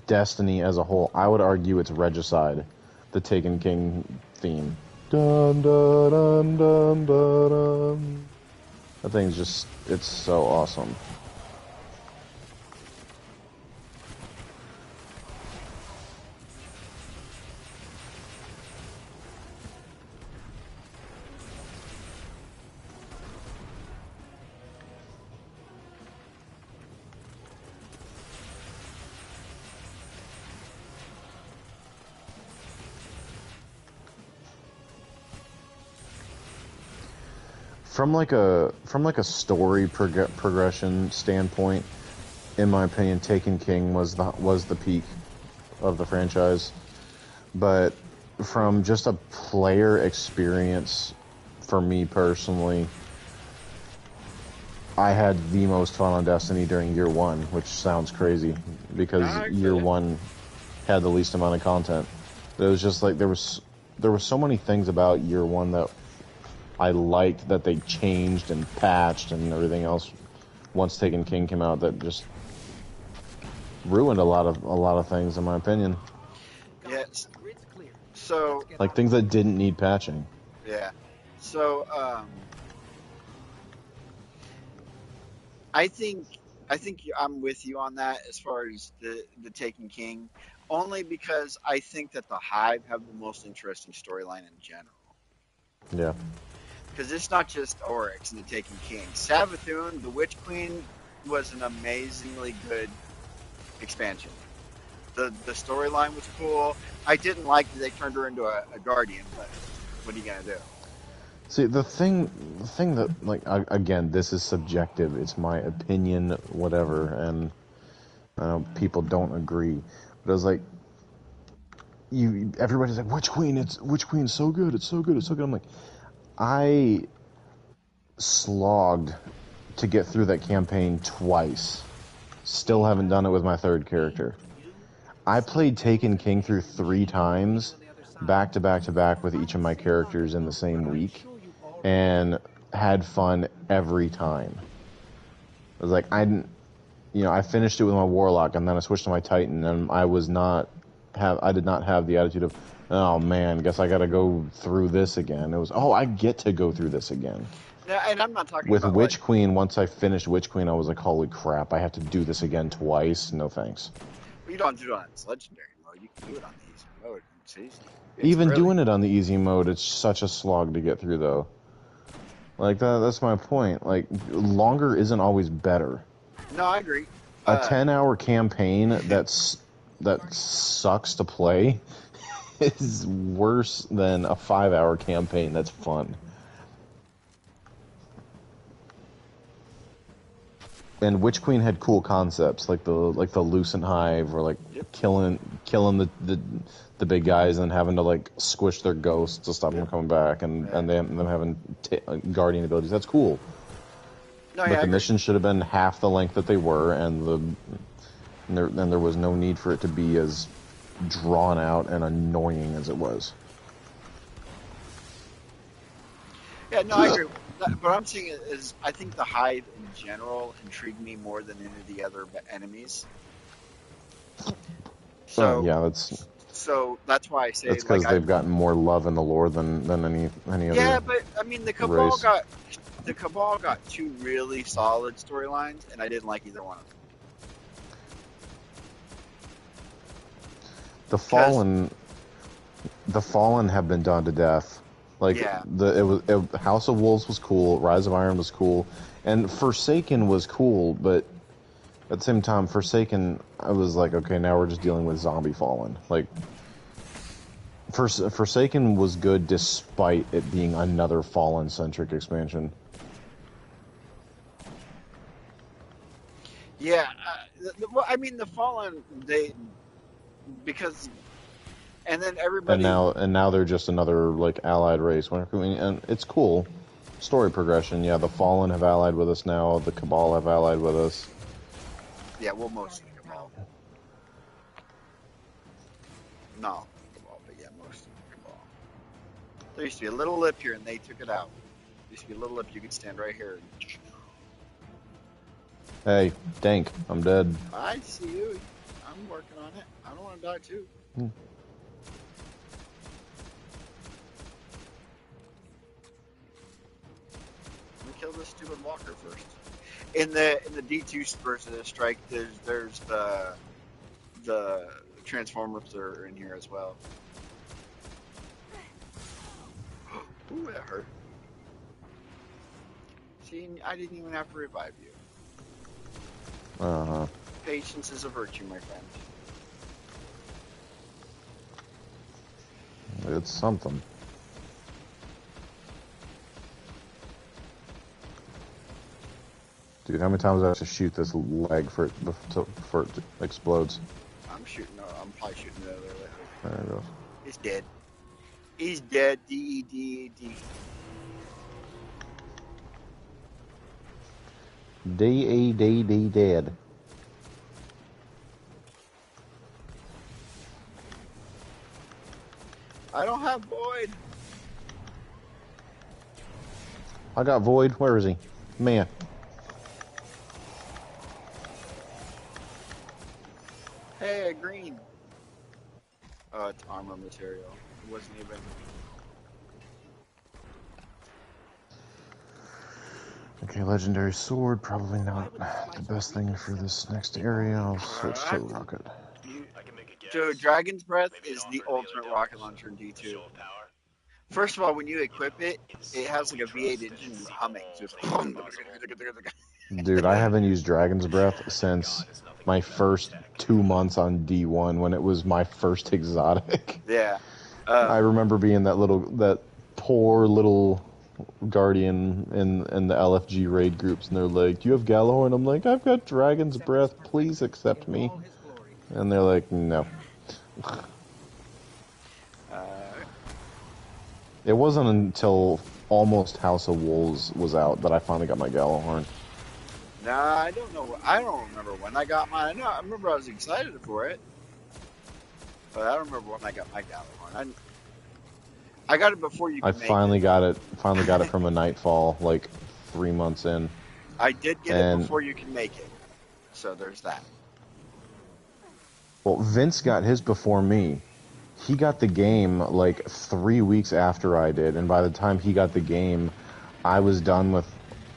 Destiny as a whole? I would argue it's Regicide, the Taken King theme. Dun dun dun dun dun dun. That thing's just, it's so awesome. from like a story progression standpoint, in my opinion, Taken King was the peak of the franchise. But from just a player experience, for me personally, I had the most fun on Destiny during year one, which sounds crazy because year one had the least amount of content. But it was just like there were so many things about year one that I liked that they changed and patched and everything else once Taken King came out that just ruined a lot of things in my opinion. Yes. So like things that didn't need patching. yeah. So I think I'm with you on that as far as the Taken King, only because I think that the Hive have the most interesting storyline in general. Yeah. Because it's not just Oryx and the Taken King. Savathun, the Witch Queen, was an amazingly good expansion. The storyline was cool. I didn't like that they turned her into a guardian, but what are you gonna do? See, the thing that, like, again, this is subjective. It's my opinion, whatever, and I know people don't agree. But I was like, everybody's like, Witch Queen's so good, it's so good, it's so good. I'm like, I slogged to get through that campaign twice. Still haven't done it with my third character. I played Taken King through 3 times, back to back to back with each of my characters in the same week, and had fun every time. I was like, I finished it with my Warlock, and then I switched to my Titan, and I did not have the attitude of, oh man, guess I gotta go through this again. It was, oh, I get to go through this again. Now, and I'm not talking With about Witch Queen, once I finished Witch Queen, I was like, holy crap, I have to do this again twice? No thanks. Well, you don't do it on its legendary mode. You can do it on the easy mode. It's easy. Even doing it on the easy mode, it's such a slog to get through, though. Like, that's my point. Like, longer isn't always better. No, I agree. A 10-hour campaign that sucks to play is worse than a 5-hour campaign that's fun. And Witch Queen had cool concepts, like the Lucent Hive, or like killing the big guys and having to like squish their ghosts to stop them from coming back, and them having guardian abilities. That's cool. No, but the mission should have been half the length that they were, and there was no need for it to be as drawn out and annoying as it was. Yeah, no, I agree. What I'm saying is, I think the Hive in general intrigued me more than any of the other enemies. So that's why I say that's because they've gotten more love in the lore than any other. Yeah, but I mean the Cabal got 2 really solid storylines, and I didn't like either one of them. The Fallen have been done to death. Like House of Wolves was cool, Rise of Iron was cool, and Forsaken was cool, but at the same time, Forsaken, I was like, okay, now we're just dealing with zombie Fallen. Like, Forsaken was good despite it being another Fallen-centric expansion. Yeah, well, I mean the Fallen, because. And then everybody. And now they're just another like allied race. And it's cool, story progression. Yeah, the Fallen have allied with us now. The Cabal have allied with us. Yeah, well, most of the Cabal. No, Cabal, but yeah, most of the Cabal. There used to be a little lip here, and they took it out. There used to be a little lip. You could stand right here. Hey, Dank, I'm dead. I see you. I'm working on it. I don't want to die too. Kill this stupid walker first. In the D2 versus strike, there's the Transformers are in here as well. Ooh, that hurt. See, I didn't even have to revive you. Patience is a virtue, my friend. It's something. Dude, how many times do I have to shoot this leg for it explodes? I'm probably shooting the other leg. There it goes. It's dead. He's dead. D-E-D-E-D. D-E-D-D dead. I don't have Void. I got Void. Where is he? Man. Hey, green. Oh, it's armor material. It wasn't even... Okay, legendary sword, probably not the best thing for this next area. I'll switch to rocket. So Dragon's Breath is the ultimate rocket launcher in D2. First of all, when you equip it, it has like a V8 engine humming. Just Dude, I haven't used Dragon's Breath since my first 2 months on D1 when it was my first exotic. Yeah. I remember being that poor little guardian in the LFG raid groups, and they're like, "Do you have Gallahorn?" I'm like, "I've got Dragon's Breath. Please accept me." And they're like, "No." It wasn't until almost House of Wolves was out that I finally got my Gallahorn. Nah, I don't know. I don't remember when I got mine. I remember I was excited for it, but I don't remember when I got my Gallahorn. I got it before you could make finally got it from a Nightfall, like 3 months in. I did get it before you can make it. So there's that. Well, Vince got his before me. He got the game like 3 weeks after I did, and by the time he got the game, I was done with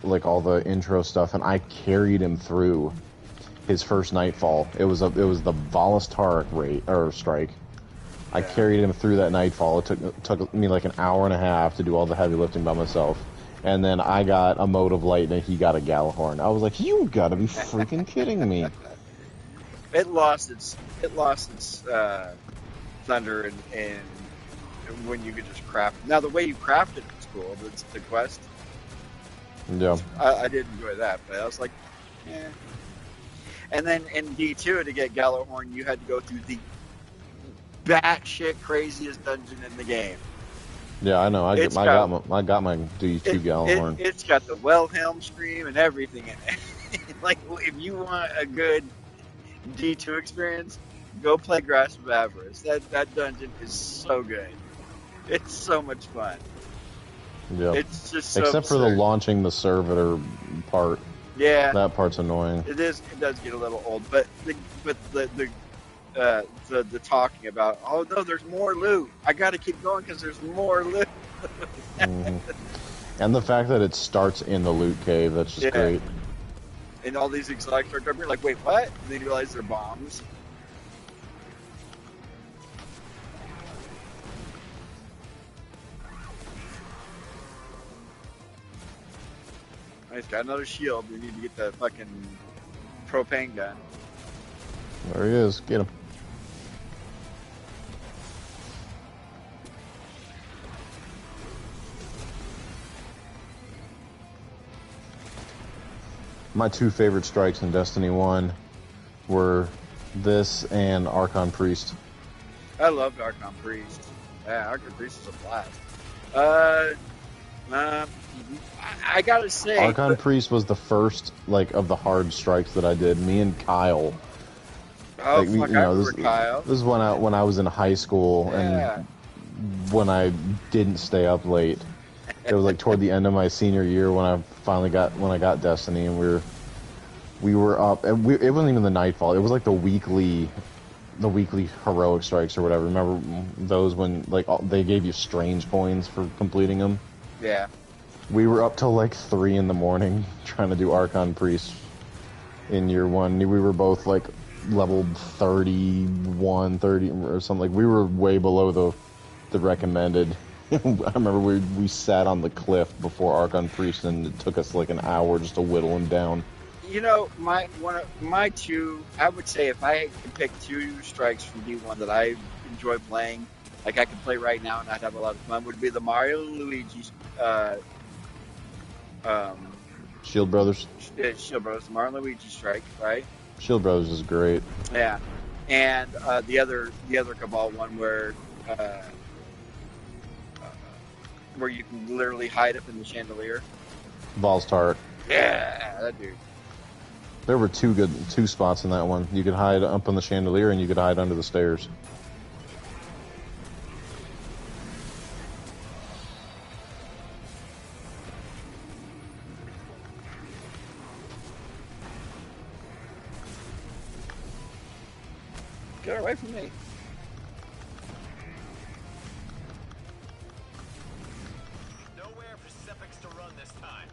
like all the intro stuff, and I carried him through his first Nightfall. It was the Volastar raid or strike. I carried him through that Nightfall. It took me like an hour and a half to do all the heavy lifting by myself. And then I got a Mode of Light, and he got a Gallahorn. I was like, "You gotta be freaking kidding me!" It lost its thunder and when you could just craft. Now the way you craft it was cool. It's the quest. Yeah. I did enjoy that, but I was like, eh. And then in D2 to get Gallahorn, you had to go through the batshit craziest dungeon in the game. Yeah, I know. I got my D2 Gallahorn. It's got the Wilhelm scream and everything in it. Like, if you want a good D2 experience, go play Grasp of Avarice. That dungeon is so good. It's so much fun. Yeah. It's just so except for the launching the servitor part. Yeah. That part's annoying. It is. It does get a little old, but the talking about, oh no, there's more loot. I got to keep going because there's more loot. Mm-hmm. And the fact that it starts in the loot cave, that's just great. And all these exotics start coming, you're like, wait, what? And then you realize they're bombs. He's got another shield. We need to get the fucking propane gun. There he is. Get him. My two favorite strikes in Destiny 1 were this and Archon Priest. I loved Archon Priest. Yeah, Archon Priest is a blast. I gotta say, Archon Priest was the first of the hard strikes that I did. Me and Kyle. Oh, fuck, I remember Kyle. This is when I was in high school and when I didn't stay up late. It was toward the end of my senior year when I finally got Destiny, and we were up, and it wasn't even the Nightfall. It was the weekly heroic strikes or whatever. Remember those when they gave you strange coins for completing them? Yeah. We were up till 3 in the morning trying to do Archon Priest in year one. We were both level 31, 30 or something. We were way below the recommended. I remember we sat on the cliff before Archon Priest, and it took us an hour just to whittle him down. You know, my two, I would say if I could pick two strikes from D1 that I enjoy playing, I could play right now and I'd have a lot of fun, would be the Mario and Luigi Shield Brothers. Shield Bros, the Mario and Luigi strike, right? Shield Brothers is great. Yeah, and the other Cabal one uh, where you can literally hide up in the chandelier. Balls Tart. Yeah, that dude. There were two spots in that one. You could hide up on the chandelier and you could hide under the stairs. Get away from me. Nowhere for Sepiks to run this time.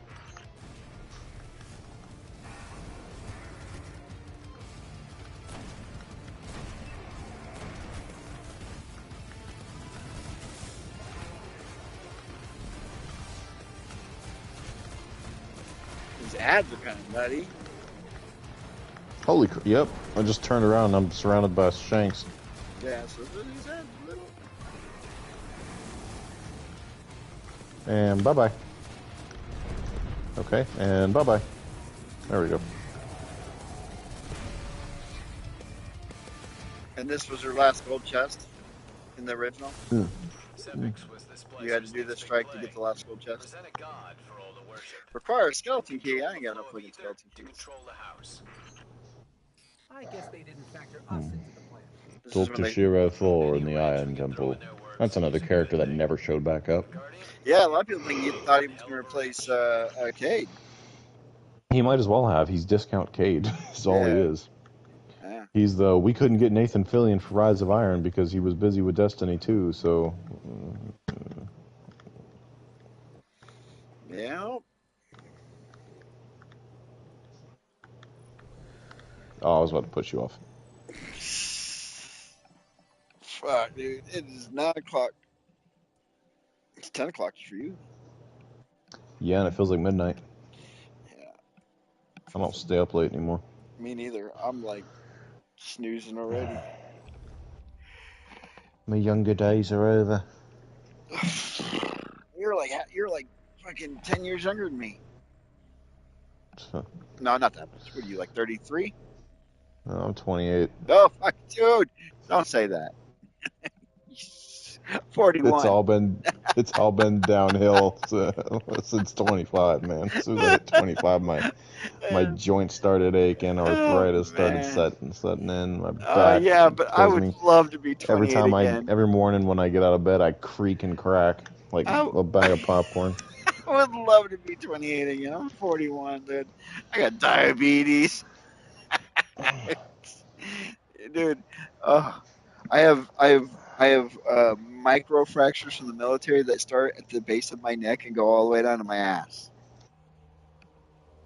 His ads are kind of nutty. Holy crap. Yep. I just turned around and I'm surrounded by shanks. Yeah, so his ads a little. And bye-bye. Okay, and bye-bye. There we go. And this was her last gold chest in the original. Sepiks was this You had to do the strike to get the last gold chest. Present a god for all to worship. Require a skeleton key. I ain't got no fucking skeleton To keys. control the house. I guess they didn't factor us into the plan. This is when Dr. they, Shiro Thor in the Iron Temple. That's another character that never showed back up. yeah, a lot of people thought he was going to replace Cade. He might as well have. He's discount Cade. That's all he Yeah. is. Yeah. He's we couldn't get Nathan Fillion for Rise of Iron because he was busy with Destiny 2, so... Yeah. Oh, I was about to push you off. Fuck, dude. It is 9 o'clock. It's 10 o'clock for you. Yeah, and it feels like midnight. Yeah. I don't stay up late anymore. Me neither. I'm like snoozing already. My younger days are over. You're like fucking 10 years younger than me. No, not that much. What are you, like 33? I'm 28. Oh, fuck, dude. Don't say that. 41. It's all been downhill since 25, man. As soon as I hit 25, my joints started aching, arthritis started setting in, my back. Yeah, but I would love to be 28 again. Every morning when I get out of bed, I creak and crack like a bag of popcorn. I would love to be 28 again. I'm 41, dude. I got diabetes. Dude, I have micro fractures from the military that start at the base of my neck and go all the way down to my ass.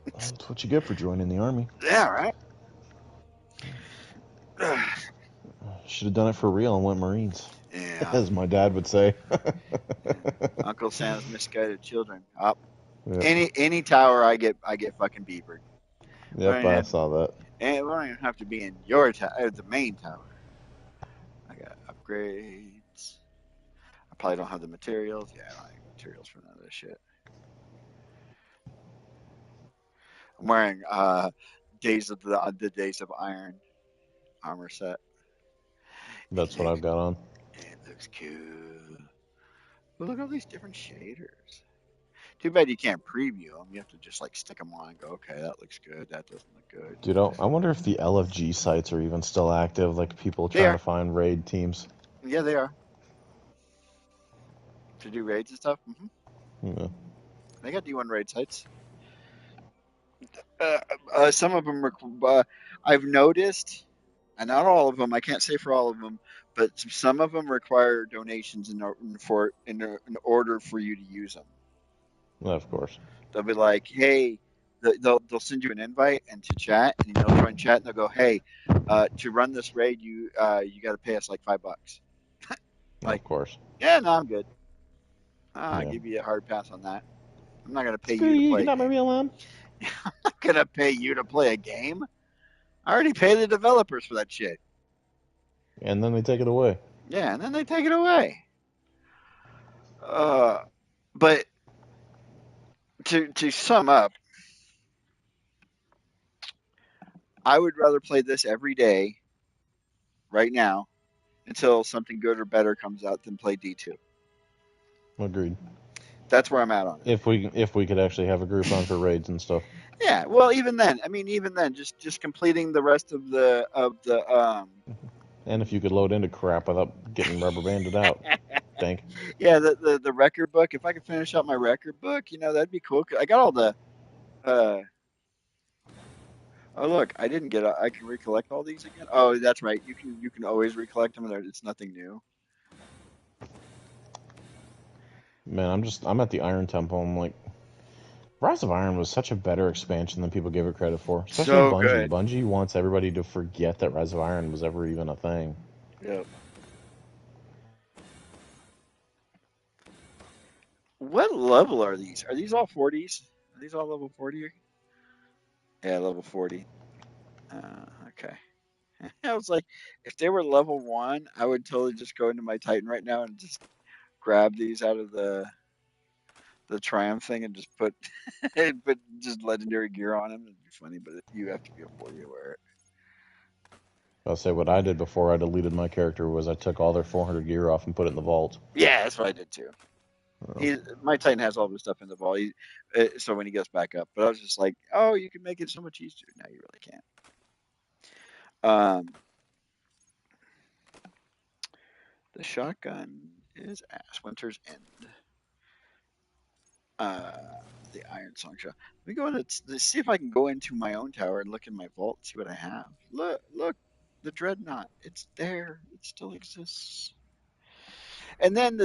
That's what you get for joining the army. Yeah, right. Should have done it for real and went Marines. Yeah. As my dad would say. Uncle Sam's misguided children. Up. Yeah. Any tower I get fucking beavered. Yep, I saw that. And we don't even have to be in your tower, the main tower. I got upgrades. I probably don't have the materials. Yeah, I don't have materials for none of this shit. I'm wearing Days of the Days of Iron armor set. That's what I've got on. It looks cool. But look at all these different shaders. Too bad you can't preview them. You have to just like stick them on and go, okay, that looks good. That doesn't look good. Dude, I wonder if the LFG sites are even still active, like people trying to find raid teams. Yeah, they are. To do raids and stuff? Mm-hmm. Yeah. They got D1 raid sites. Some of them I've noticed, and not all of them, I can't say for all of them, but some of them require donations in order for you to use them. Well, of course. They'll be like, hey, they'll send you an invite and to chat, and you'll join chat, and they'll go, hey, to run this raid, you got to pay us like $5. Like, of course. Yeah, no, I'm good. I'll give you a hard pass on that. I'm not going to pay Screw you to you, play. you're not my real mom. I'm not going to pay you to play a game. I already pay the developers for that shit. And then they take it away. Yeah, and then they take it away. But to sum up, I would rather play this every day right now until something good or better comes out than play D2. Agreed. That's where I'm at on it. If we could actually have a group on for raids and stuff. Yeah, well, even then, I mean, even then, just completing the rest of the. And if you could load into crap without getting rubber banded out. Think. Yeah, the record book. If I could finish up my record book, that'd be cool. 'Cause I got all the. Uh, oh look, I didn't get. I can recollect all these again. Oh, that's right. You can always recollect them. It's nothing new. Man, I'm at the Iron Temple. I'm like, Rise of Iron was such a better expansion than people give it credit for. Especially So Bungie. good. Bungie wants everybody to forget that Rise of Iron was ever even a thing. Yep. What level are these? Are these all 40s? Are these all level 40? Yeah, level 40. Okay. I was like, if they were level 1, I would totally just go into my Titan right now and just grab these out of the Triumph thing and just put put just legendary gear on them. It'd be funny, but you have to be a 40 to wear it. I'll say what I did before I deleted my character was I took all their 400 gear off and put it in the vault. Yeah, that's what I did too. Oh. My Titan has all this stuff in the vault, so when he goes back up. But I was just like, oh, you can make it so much easier. Now you really can't. The shotgun is ass. Winter's End. The Iron Song Shot. Let me go in. Let's see if I can go into my own tower and look in my vault and see what I have. Look, the Dreadnought. It's there. It still exists. And then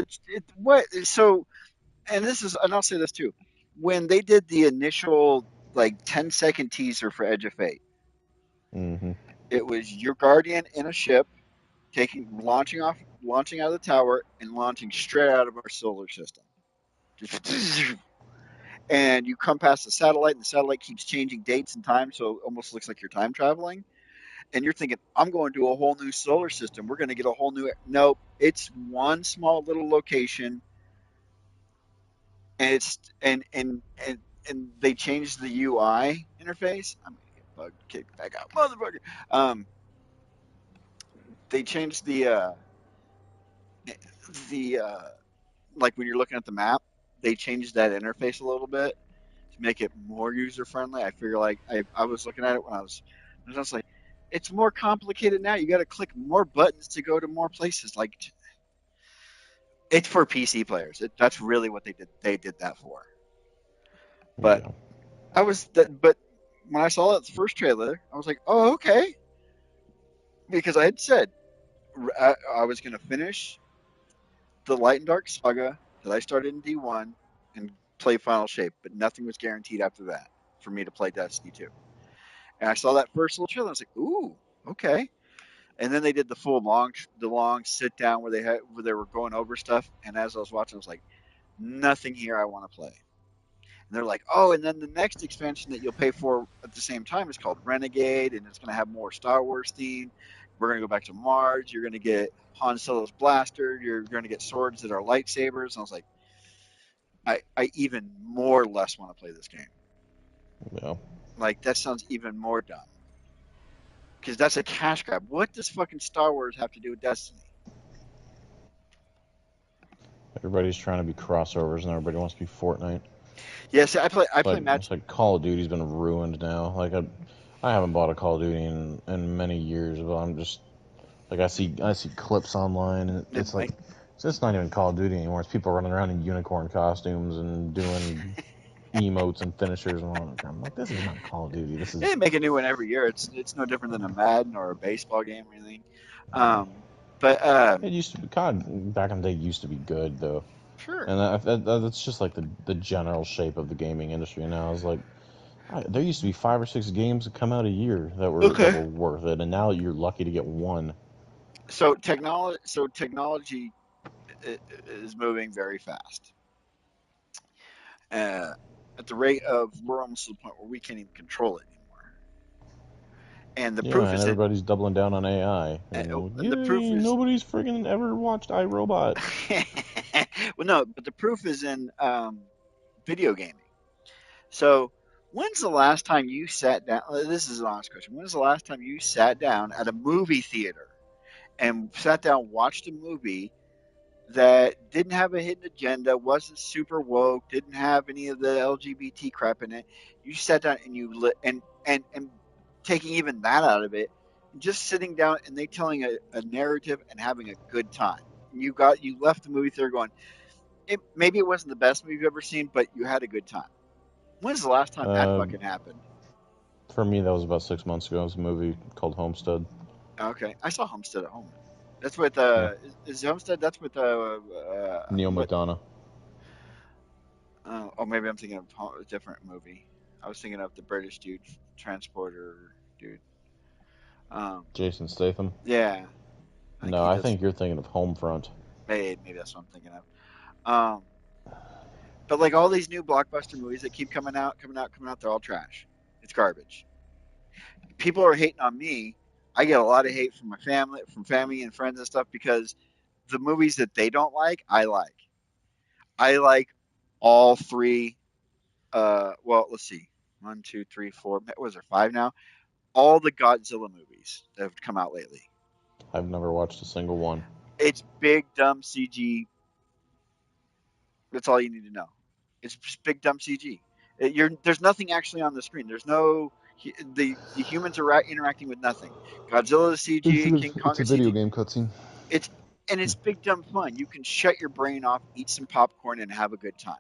what? So, and I'll say this too. When they did the initial like 10-second teaser for Edge of Fate, Mm-hmm. it was your Guardian in a ship launching out of the tower and launching straight out of our solar system. Just and you come past the satellite, and the satellite keeps changing dates and times, so it almost looks like you're time traveling. And you're thinking, I'm going to a whole new solar system. We're going to get a whole new. Nope, it's one small little location, and and they changed the UI interface. I'm gonna get bug kicked back out, motherfucker. They changed the like when you're looking at the map, they changed that interface a little bit to make it more user friendly. I figure like I was looking at it when I was like, it's more complicated now. You got to click more buttons to go to more places. Like it's for PC players. That's really what they did. They did that for. But Yeah. But when I saw that first trailer, I was like, oh okay, because I had said I was going to finish the Light and Dark saga that I started in D1 and play Final Shape, but nothing was guaranteed after that for me to play Destiny 2. And I saw that first little trailer. I was like, "Ooh, okay." And then they did the long sit down where they were going over stuff. And as I was watching, I was like, "Nothing here I want to play." And they're like, "Oh, and then the next expansion that you'll pay for at the same time is called Renegade, and it's going to have more Star Wars theme. We're going to go back to Mars. You're going to get Han Solo's blaster. You're going to get swords that are lightsabers." And I was like, "I even more or less want to play this game. Yeah. Like that sounds even more dumb." Because that's a cash grab. What does fucking Star Wars have to do with Destiny? Everybody's trying to be crossovers and everybody wants to be Fortnite. Yes, I play It's match. like Call of Duty's been ruined now. Like I haven't bought a Call of Duty in many years, but I'm just like I see clips online and It it's like might, it's not even Call of Duty anymore. It's people running around in unicorn costumes and doing emotes and finishers and all that. I'm like, this is not Call of Duty. This is they make a new one every year. It's no different than a Madden or a baseball game or anything. Um, but it used to be COD back in the day used to be good though, sure, and that's just like the general shape of the gaming industry now. Is like there used to be 5 or 6 games that come out a year that were okay. worth it, and now you're lucky to get one. So technology is moving very fast. Uh, at the rate of we're almost to the point where we can't even control it anymore. And the Yeah, proof and is in. everybody's doubling down on AI, and And the proof yay, is nobody's friggin' ever watched iRobot. well, no, but the proof is in video gaming. So When's the last time you sat down? This is an honest question. When's the last time you sat down at a movie theater and sat down, watched a movie that didn't have a hidden agenda, wasn't super woke, didn't have any of the LGBT crap in it? You sat down and and taking even that out of it, just sitting down and they telling a narrative and having a good time. And you left the movie theater going, maybe it wasn't the best movie you've ever seen, but you had a good time. When's the last time that Uh, fucking happened? for me, that was about 6 months ago. It was a movie called Homestead. Okay, I saw Homestead at home. That's with Yeah, is Homestead? That's with Neil what? McDonough, Oh, maybe I'm thinking of a different movie. I was thinking of the British dude, transporter dude. Um, Jason Statham. yeah, I think No, he I does. think you're thinking of Homefront. Maybe that's what I'm thinking of. But like all these new blockbuster movies that keep coming out, coming out, coming out, they're all trash. It's garbage. People are hating on me. I get a lot of hate from family and friends and stuff because the movies that they don't like, I like. I like all three. Well, let's see, one, two, three, four. What was there, five now? All the Godzilla movies that have come out lately. I've never watched a single one. It's big dumb CG. That's all you need to know. It's just big dumb CG. There's nothing actually on the screen. There's no the humans are interacting with nothing. Godzilla is CG, King Kong It's a is video CG. game cutscene. It's and it's big dumb fun. You can shut your brain off, eat some popcorn, and have a good time.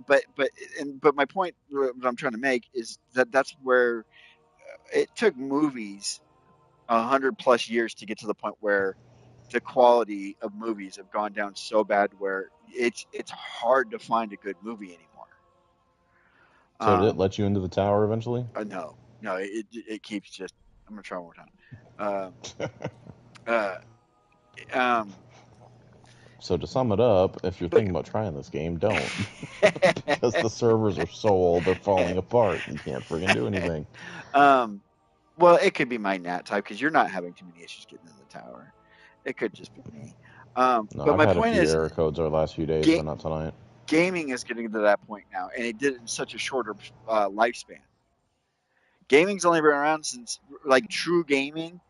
But my point, what I'm trying to make, is that that's where it took movies 100 plus years to get to the point where the quality of movies have gone down so bad where it's hard to find a good movie anymore. So did it Um, let you into the tower eventually? no, no, it keeps just. I'm gonna try one more time. Uh, um, So to sum it up, if you're but thinking about trying this game, don't. Because the servers are so old, they're falling apart. You can't friggin' do anything. um, well, it could be my nat type because you're not having too many issues getting in the tower. It could just be me. No, But I've my had a point few is, error codes over the last few days, ga- but not tonight. gaming is getting to that point now, and it did it in such a shorter lifespan. Gaming's only been around since like true gaming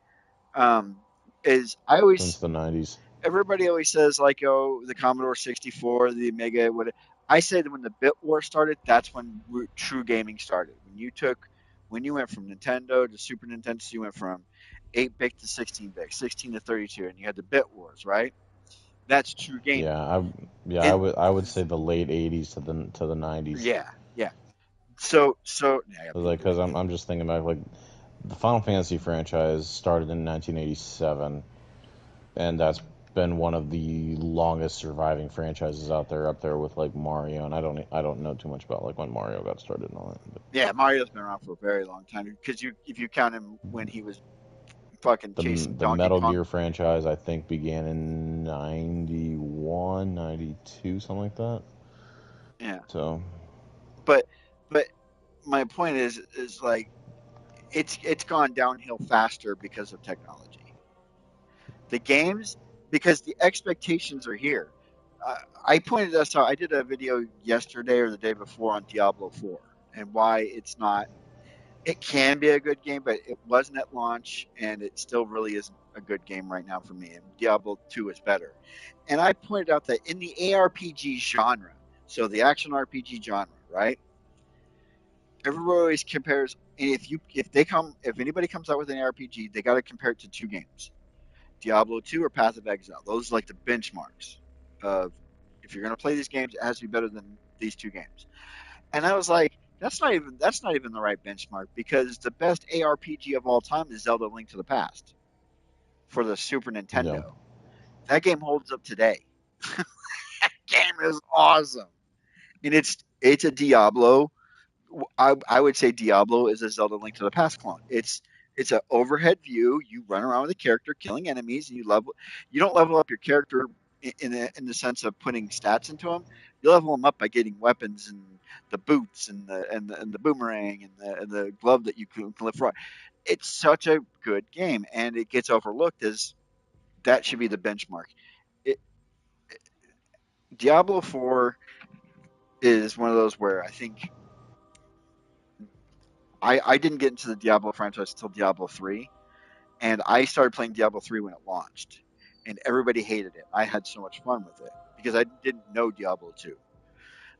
um, is. I Since always the 90s. everybody always says like, oh, the Commodore 64, the Amiga. What I say that when the bit war started, that's when true gaming started. When you went from Nintendo to Super Nintendo, so you went from 8-bit to 16-bit, 16 to 32, and you had the bit wars, right? That's true gaming. Yeah, And I would say the late 80s to the 90s. yeah, yeah. So yeah, I got people Because doing it. I'm just thinking back, like, the Final Fantasy franchise started in 1987, and that's been one of the longest surviving franchises out there, up there with like Mario. And I don't know too much about like when Mario got started and all that. But Yeah, Mario's been around for a very long time because if you count him when he was fucking chasing the Donkey Metal Kong. Gear franchise, I think, began in 91, 92, something like that. Yeah, So but but my point is like it's gone downhill faster because of technology. The games because the expectations are here. Uh, I pointed us out. I did a video yesterday or the day before on Diablo 4 and why it's not. It can be a good game, but it wasn't at launch, and it still really isn't a good game right now for me. And Diablo 2 is better. And I pointed out that in the ARPG genre, so the action RPG genre, right? Everybody always compares. And if anybody comes out with an RPG, they got to compare it to two games: Diablo 2 or Path of Exile. Those are like the benchmarks of if you're going to play these games, it has to be better than these two games. And I was like, that's not even the right benchmark because the best ARPG of all time is Zelda: Link to the Past for the Super yeah, Nintendo. That game holds up today. Game is awesome, and it's a Diablo. I would say Diablo is a Zelda: Link to the Past clone. It's an overhead view. You run around with a character killing enemies, and You don't level up your character in the sense of putting stats into them. You level them up by getting weapons and the boots and the boomerang and the glove that you can lift from. It's such a good game, and it gets overlooked as that should be the benchmark. It, Diablo 4 is one of those where I think I didn't get into the Diablo franchise until Diablo 3, and I started playing Diablo 3 when it launched, and everybody hated it. I had so much fun with it because I didn't know Diablo 2.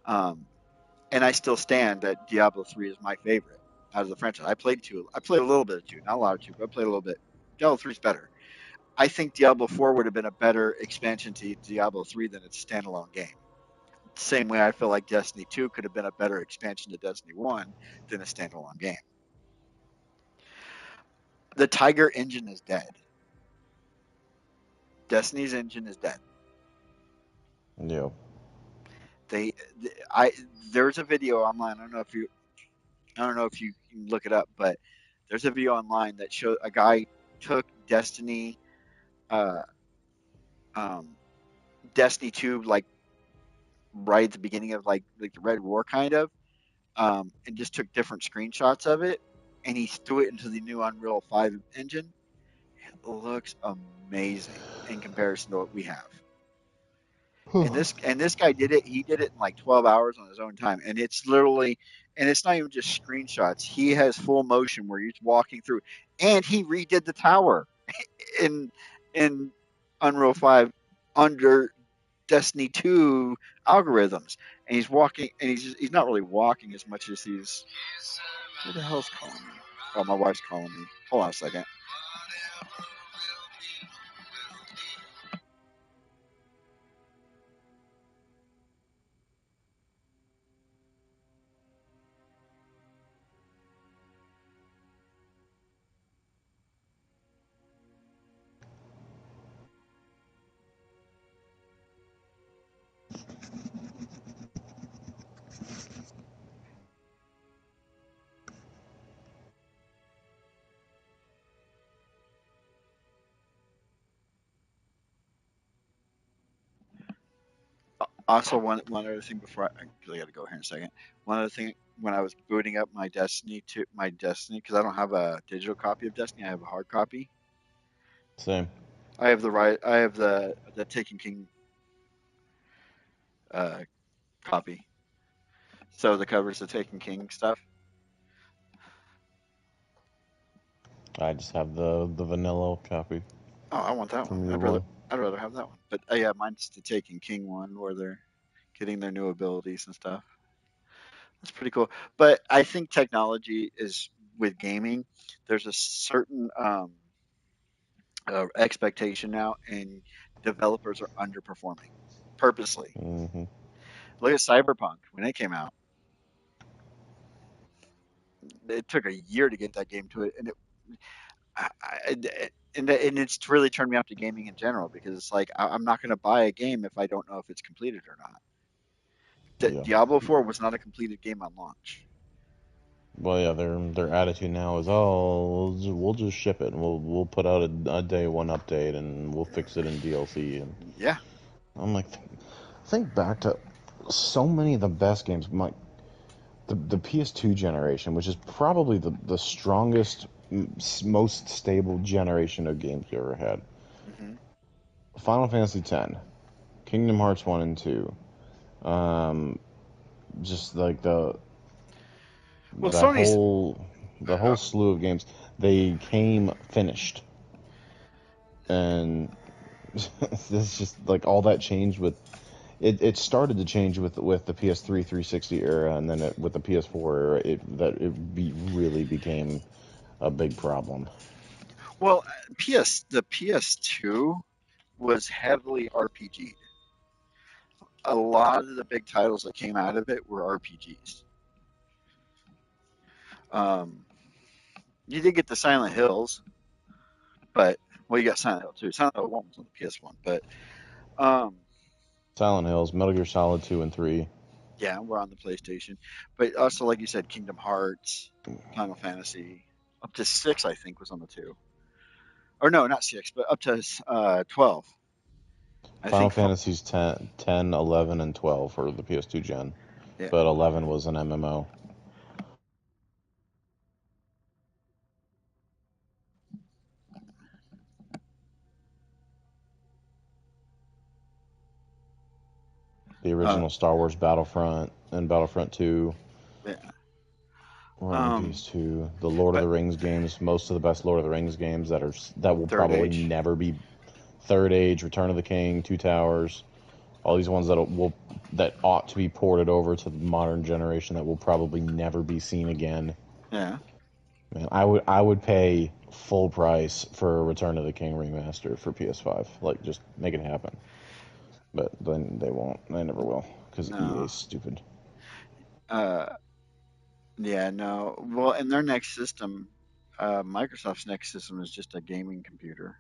Um, and I still stand that Diablo 3 is my favorite out of the franchise. I played 2. I played a little bit of 2, not a lot of 2, but I played a little bit. Diablo 3 is better. I think Diablo 4 would have been a better expansion to Diablo 3 than its standalone game. Same way I feel like Destiny 2 could have been a better expansion to Destiny 1 than a standalone game. The Tiger engine is dead. Destiny's engine is dead. Yeah. They, I, there's a video online. I don't know if you can look it up, but there's a video online that showed a guy took uh, um, Destiny 2, like right at the beginning of like the Red War kind of, and just took different screenshots of it, and he threw it into the new Unreal 5 engine. It looks amazing in comparison to what we have. And this guy did it. He did it in like 12 hours on his own time, and it's literally, and it's not even just screenshots. He has full motion where he's walking through, and he redid the tower in in Unreal 5 under Destiny 2 algorithms, and he's walking, and he's not really walking as much as he's. Who the hell's calling me? Oh, my wife's calling me. Hold on a second. Also, one other thing before because I got to go here in a second. One other thing, when I was booting up my Destiny, because I don't have a digital copy of Destiny, I have a hard copy. Same. I have the right. I have the Taken King uh, copy. So the covers the Taken King stuff. I just have the vanilla copy Oh, I want that one. from year one. I'd rather have that one. But yeah, mine's the Taken King one where they're getting their new abilities and stuff. That's pretty cool. But I think technology is with gaming. There's a certain expectation now, and developers are underperforming purposely. Hmm. Look at Cyberpunk when it came out. It took a year to get that game to it, and and it's really turned me off to gaming in general because it's like I'm not going to buy a game if I don't know if it's completed or not. Yeah. Diablo 4 was not a completed game on launch. Well, yeah, their attitude now is, oh, we'll just ship it and we'll put out a day one update and we'll fix it in DLC. And Yeah. I'm like, think back to so many of the best games. The PS2 generation, which is probably the strongest, most stable generation of games we ever had. Hmm. Final Fantasy X, Kingdom Hearts 1 and 2, um, just like Well, that Sony's. whole the Uh, whole slew of games, they came finished, and this just like all that changed with it started to change with the PS3 360 era, and then with the PS4 era, really became a big problem. well, the PS2 was heavily RPG'd. A lot of the big titles that came out of it were RPGs. Um, you did get the Silent Hills, but well, you got Silent Hill 2. Silent Hill 1 was on the PS1, but um, Silent Hills, Metal Gear Solid 2 and 3. yeah, we're on the PlayStation. But also, like you said, Kingdom Hearts, Final Fantasy, up to 6, I think, was on the 2. Or no, not 6, but up to 12. I Final think, Fantasies 10, 11, and 12 for the PS2 gen, yeah. but 11 was an MMO. The Uh, original Star Wars Battlefront and Battlefront 2. yeah. Or on PS2, the Lord of But the Rings games, most of the best Lord of the Rings games that will Third probably Age. never be Third Age, Return of the King, Two Towers, all these ones that ought to be ported over to the modern generation that will probably never be seen again. Yeah. Man, I would pay full price for a Return of the King remaster for PS5. Like, just make it happen. But then they won't. They never will because No. EA's stupid. Uh, yeah, no. Well, and their next system, Microsoft's next system is just a gaming computer.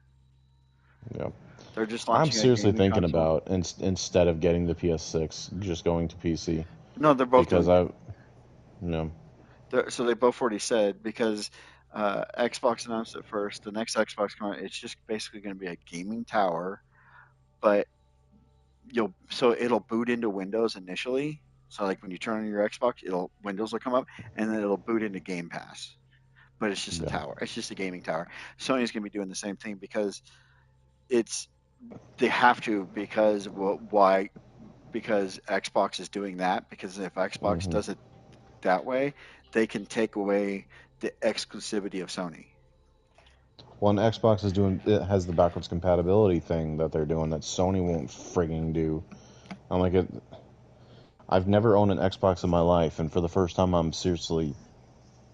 Yeah. They're just I'm launching a seriously gaming thinking console. about instead of getting the PS6, just going to PC No, they're both because doing it. know, So they both already said because Xbox announced it first. The next Xbox coming, it's just basically going to be a gaming tower, but it'll boot into Windows initially. So like when you turn on your Xbox, Windows will come up, and then it'll boot into Game Pass. But it's just a yeah. tower. It's just a gaming tower. Sony's going to be doing the same thing because it's they have to because why? Because Xbox is doing that. Because if Xbox hmm does it that way, they can take away the exclusivity of Sony. One Xbox is doing it has the backwards compatibility thing that they're doing that Sony won't frigging do. I'm like, I've never owned an Xbox in my life, and for the first time, I'm seriously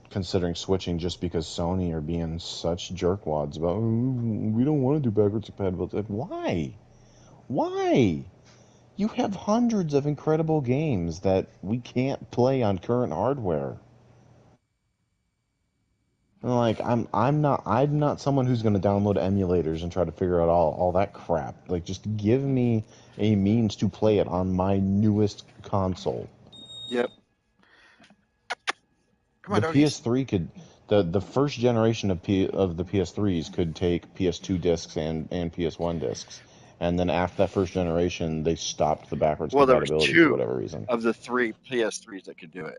considering switching just because Sony are being such jerkwads about we don't want to do backwards compatibility. Like, why? Why? You have hundreds of incredible games that we can't play on current hardware. Like I'm not someone who's going to download emulators and try to figure out all that crap. Like just give me a means to play it on my newest console. Yep. Come on, The doggies. PS3 could the first generation of the PS3s could take PS2 discs and PS1 discs. And then after that first generation, they stopped the backwards Well, there was compatibility for two whatever reason. of the three PS3s that could do it.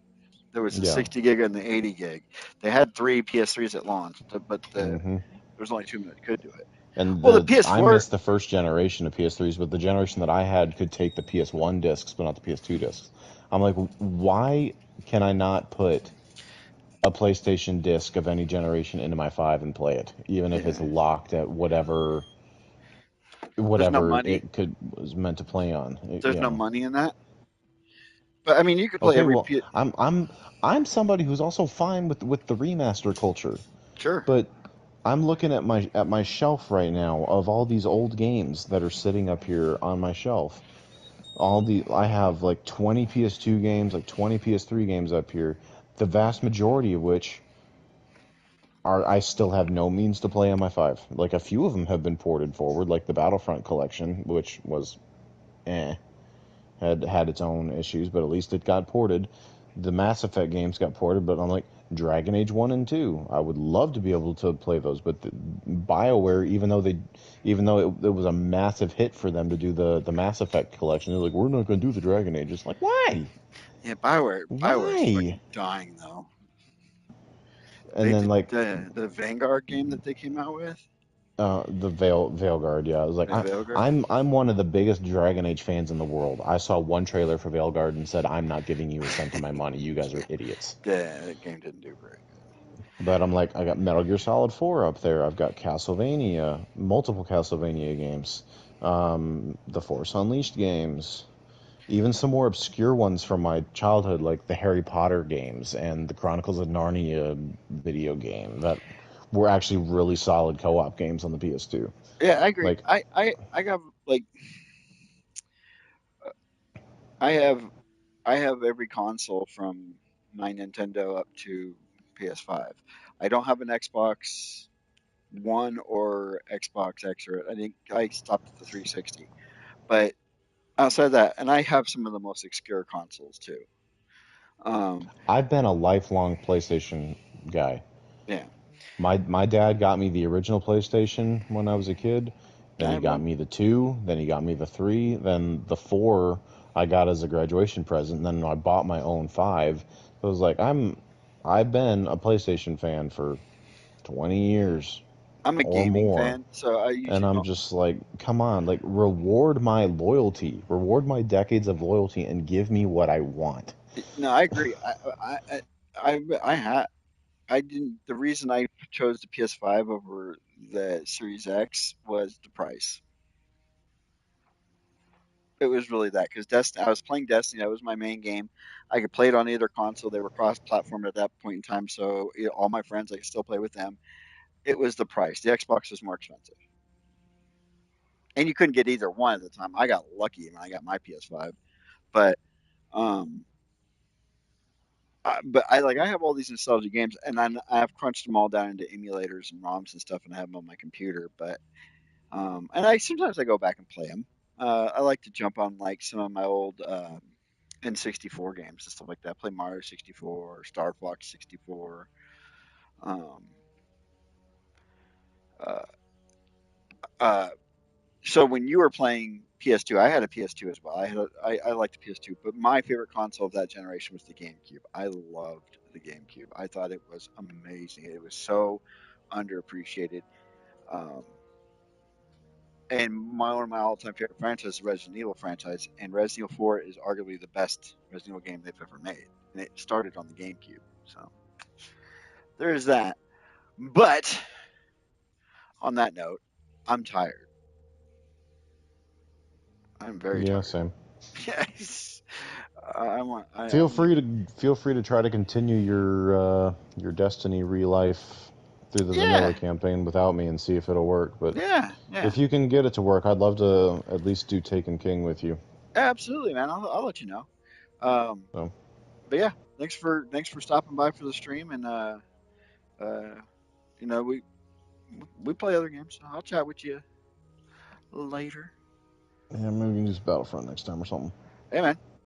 There was the Yeah. 60 gig and the 80 gig. They had three PS3s at launch, but hmm there's only two that could do it. And Well, the I PS4, missed the first generation of PS3s, but the generation that I had could take the PS1 discs, but not the PS2 discs. I'm like, why can I not put a PlayStation disc of any generation into my 5 and play it, even if it's yeah, locked at there's no whatever money. it could was meant to play on? There's no Yeah. money in that. But I mean, you could play Okay, every well, P. I'm somebody who's also fine with the remaster culture, Sure. but I'm looking at my shelf right now of all these old games that are sitting up here on my shelf. I have like 20 PS2 games, like 20 PS3 games up here, the vast majority of which are I still have no means to play on my 5. Like a few of them have been ported forward, like the Battlefront collection, which was had its own issues, but at least it got ported. The Mass Effect games got ported, but I'm like Dragon Age 1 and 2. I would love to be able to play those, but BioWare, even though it was a massive hit for them to do the Mass Effect collection, they're like, we're not going to do the Dragon Age. It's like, why? Yeah, Bioware's Why? fucking dying though. And They then did like the Vanguard game that they came out with. the Veilguard, yeah. I was like, The Vanguard. I'm one of the biggest Dragon Age fans in the world. I saw one trailer for Veilguard and said, I'm not giving you a cent of my money. You guys are idiots. Yeah, that game didn't do very But I'm like, I got Metal Gear Solid 4 up there. I've got Castlevania, multiple Castlevania games, the Force Unleashed games, even some more obscure ones from my childhood, like the Harry Potter games and the Chronicles of Narnia video game that were actually really solid co-op games on the PS2. good. Yeah, I agree. Like, I got like I have I have every console from my Nintendo up to PS5. I don't have an Xbox One or Xbox X, or I think I stopped at the 360. But outside of that, and I have some of the most obscure consoles too. Um, I've been a lifelong PlayStation guy. yeah, My dad got me the original PlayStation when I was a kid. I Then he had got one. me the 2, then he got me the 3, then the 4 I got as a graduation present, and then I bought my own 5. So it was like I've been a PlayStation fan for 20 years I'm a or gaming more. fan, so I And usually I'm don't. just like, come on, like reward my loyalty, reward my decades of loyalty and give me what I want. No, I agree. I didn't. The reason I chose the PS5 over the Series X was the price. It was really that because Destiny. I was playing Destiny. That was my main game. I could play it on either console. They were cross-platform at that point in time, so all my friends I could still play with them. It was the price. The Xbox was more expensive, and you couldn't get either one at the time. I got lucky when I got my PS5, but um, I have all these nostalgia games, and I've crunched them all down into emulators and ROMs and stuff, and I have them on my computer. But and I sometimes I go back and play them. I like to jump on like some of my old N64 games and stuff like that. Play Mario 64, Star Fox 64. Um, uh, uh, so when you were playing PS2, I had a PS2 as well. I liked the PS2, but my favorite console of that generation was the GameCube. I loved the GameCube. I thought it was amazing. It was so underappreciated. Um, and one of my all-time favorite franchises is the Resident Evil franchise, and Resident Evil 4 is arguably the best Resident Evil game they've ever made, and it started on the GameCube. So there is that. But on that note, I'm tired. I'm very Yeah, tired. same. Yes, I want. I Feel need. free to try to continue your Destiny real life through the vanilla Yeah, campaign without me and see if it'll work. But yeah. if you can get it to work, I'd love to at least do Taken King with you. Absolutely, man. I'll let you know. Um, So but yeah, thanks for stopping by for the stream, and uh, you know we play other games. So I'll chat with you later. yeah, maybe we can use Battlefront next time or something. Hey, man.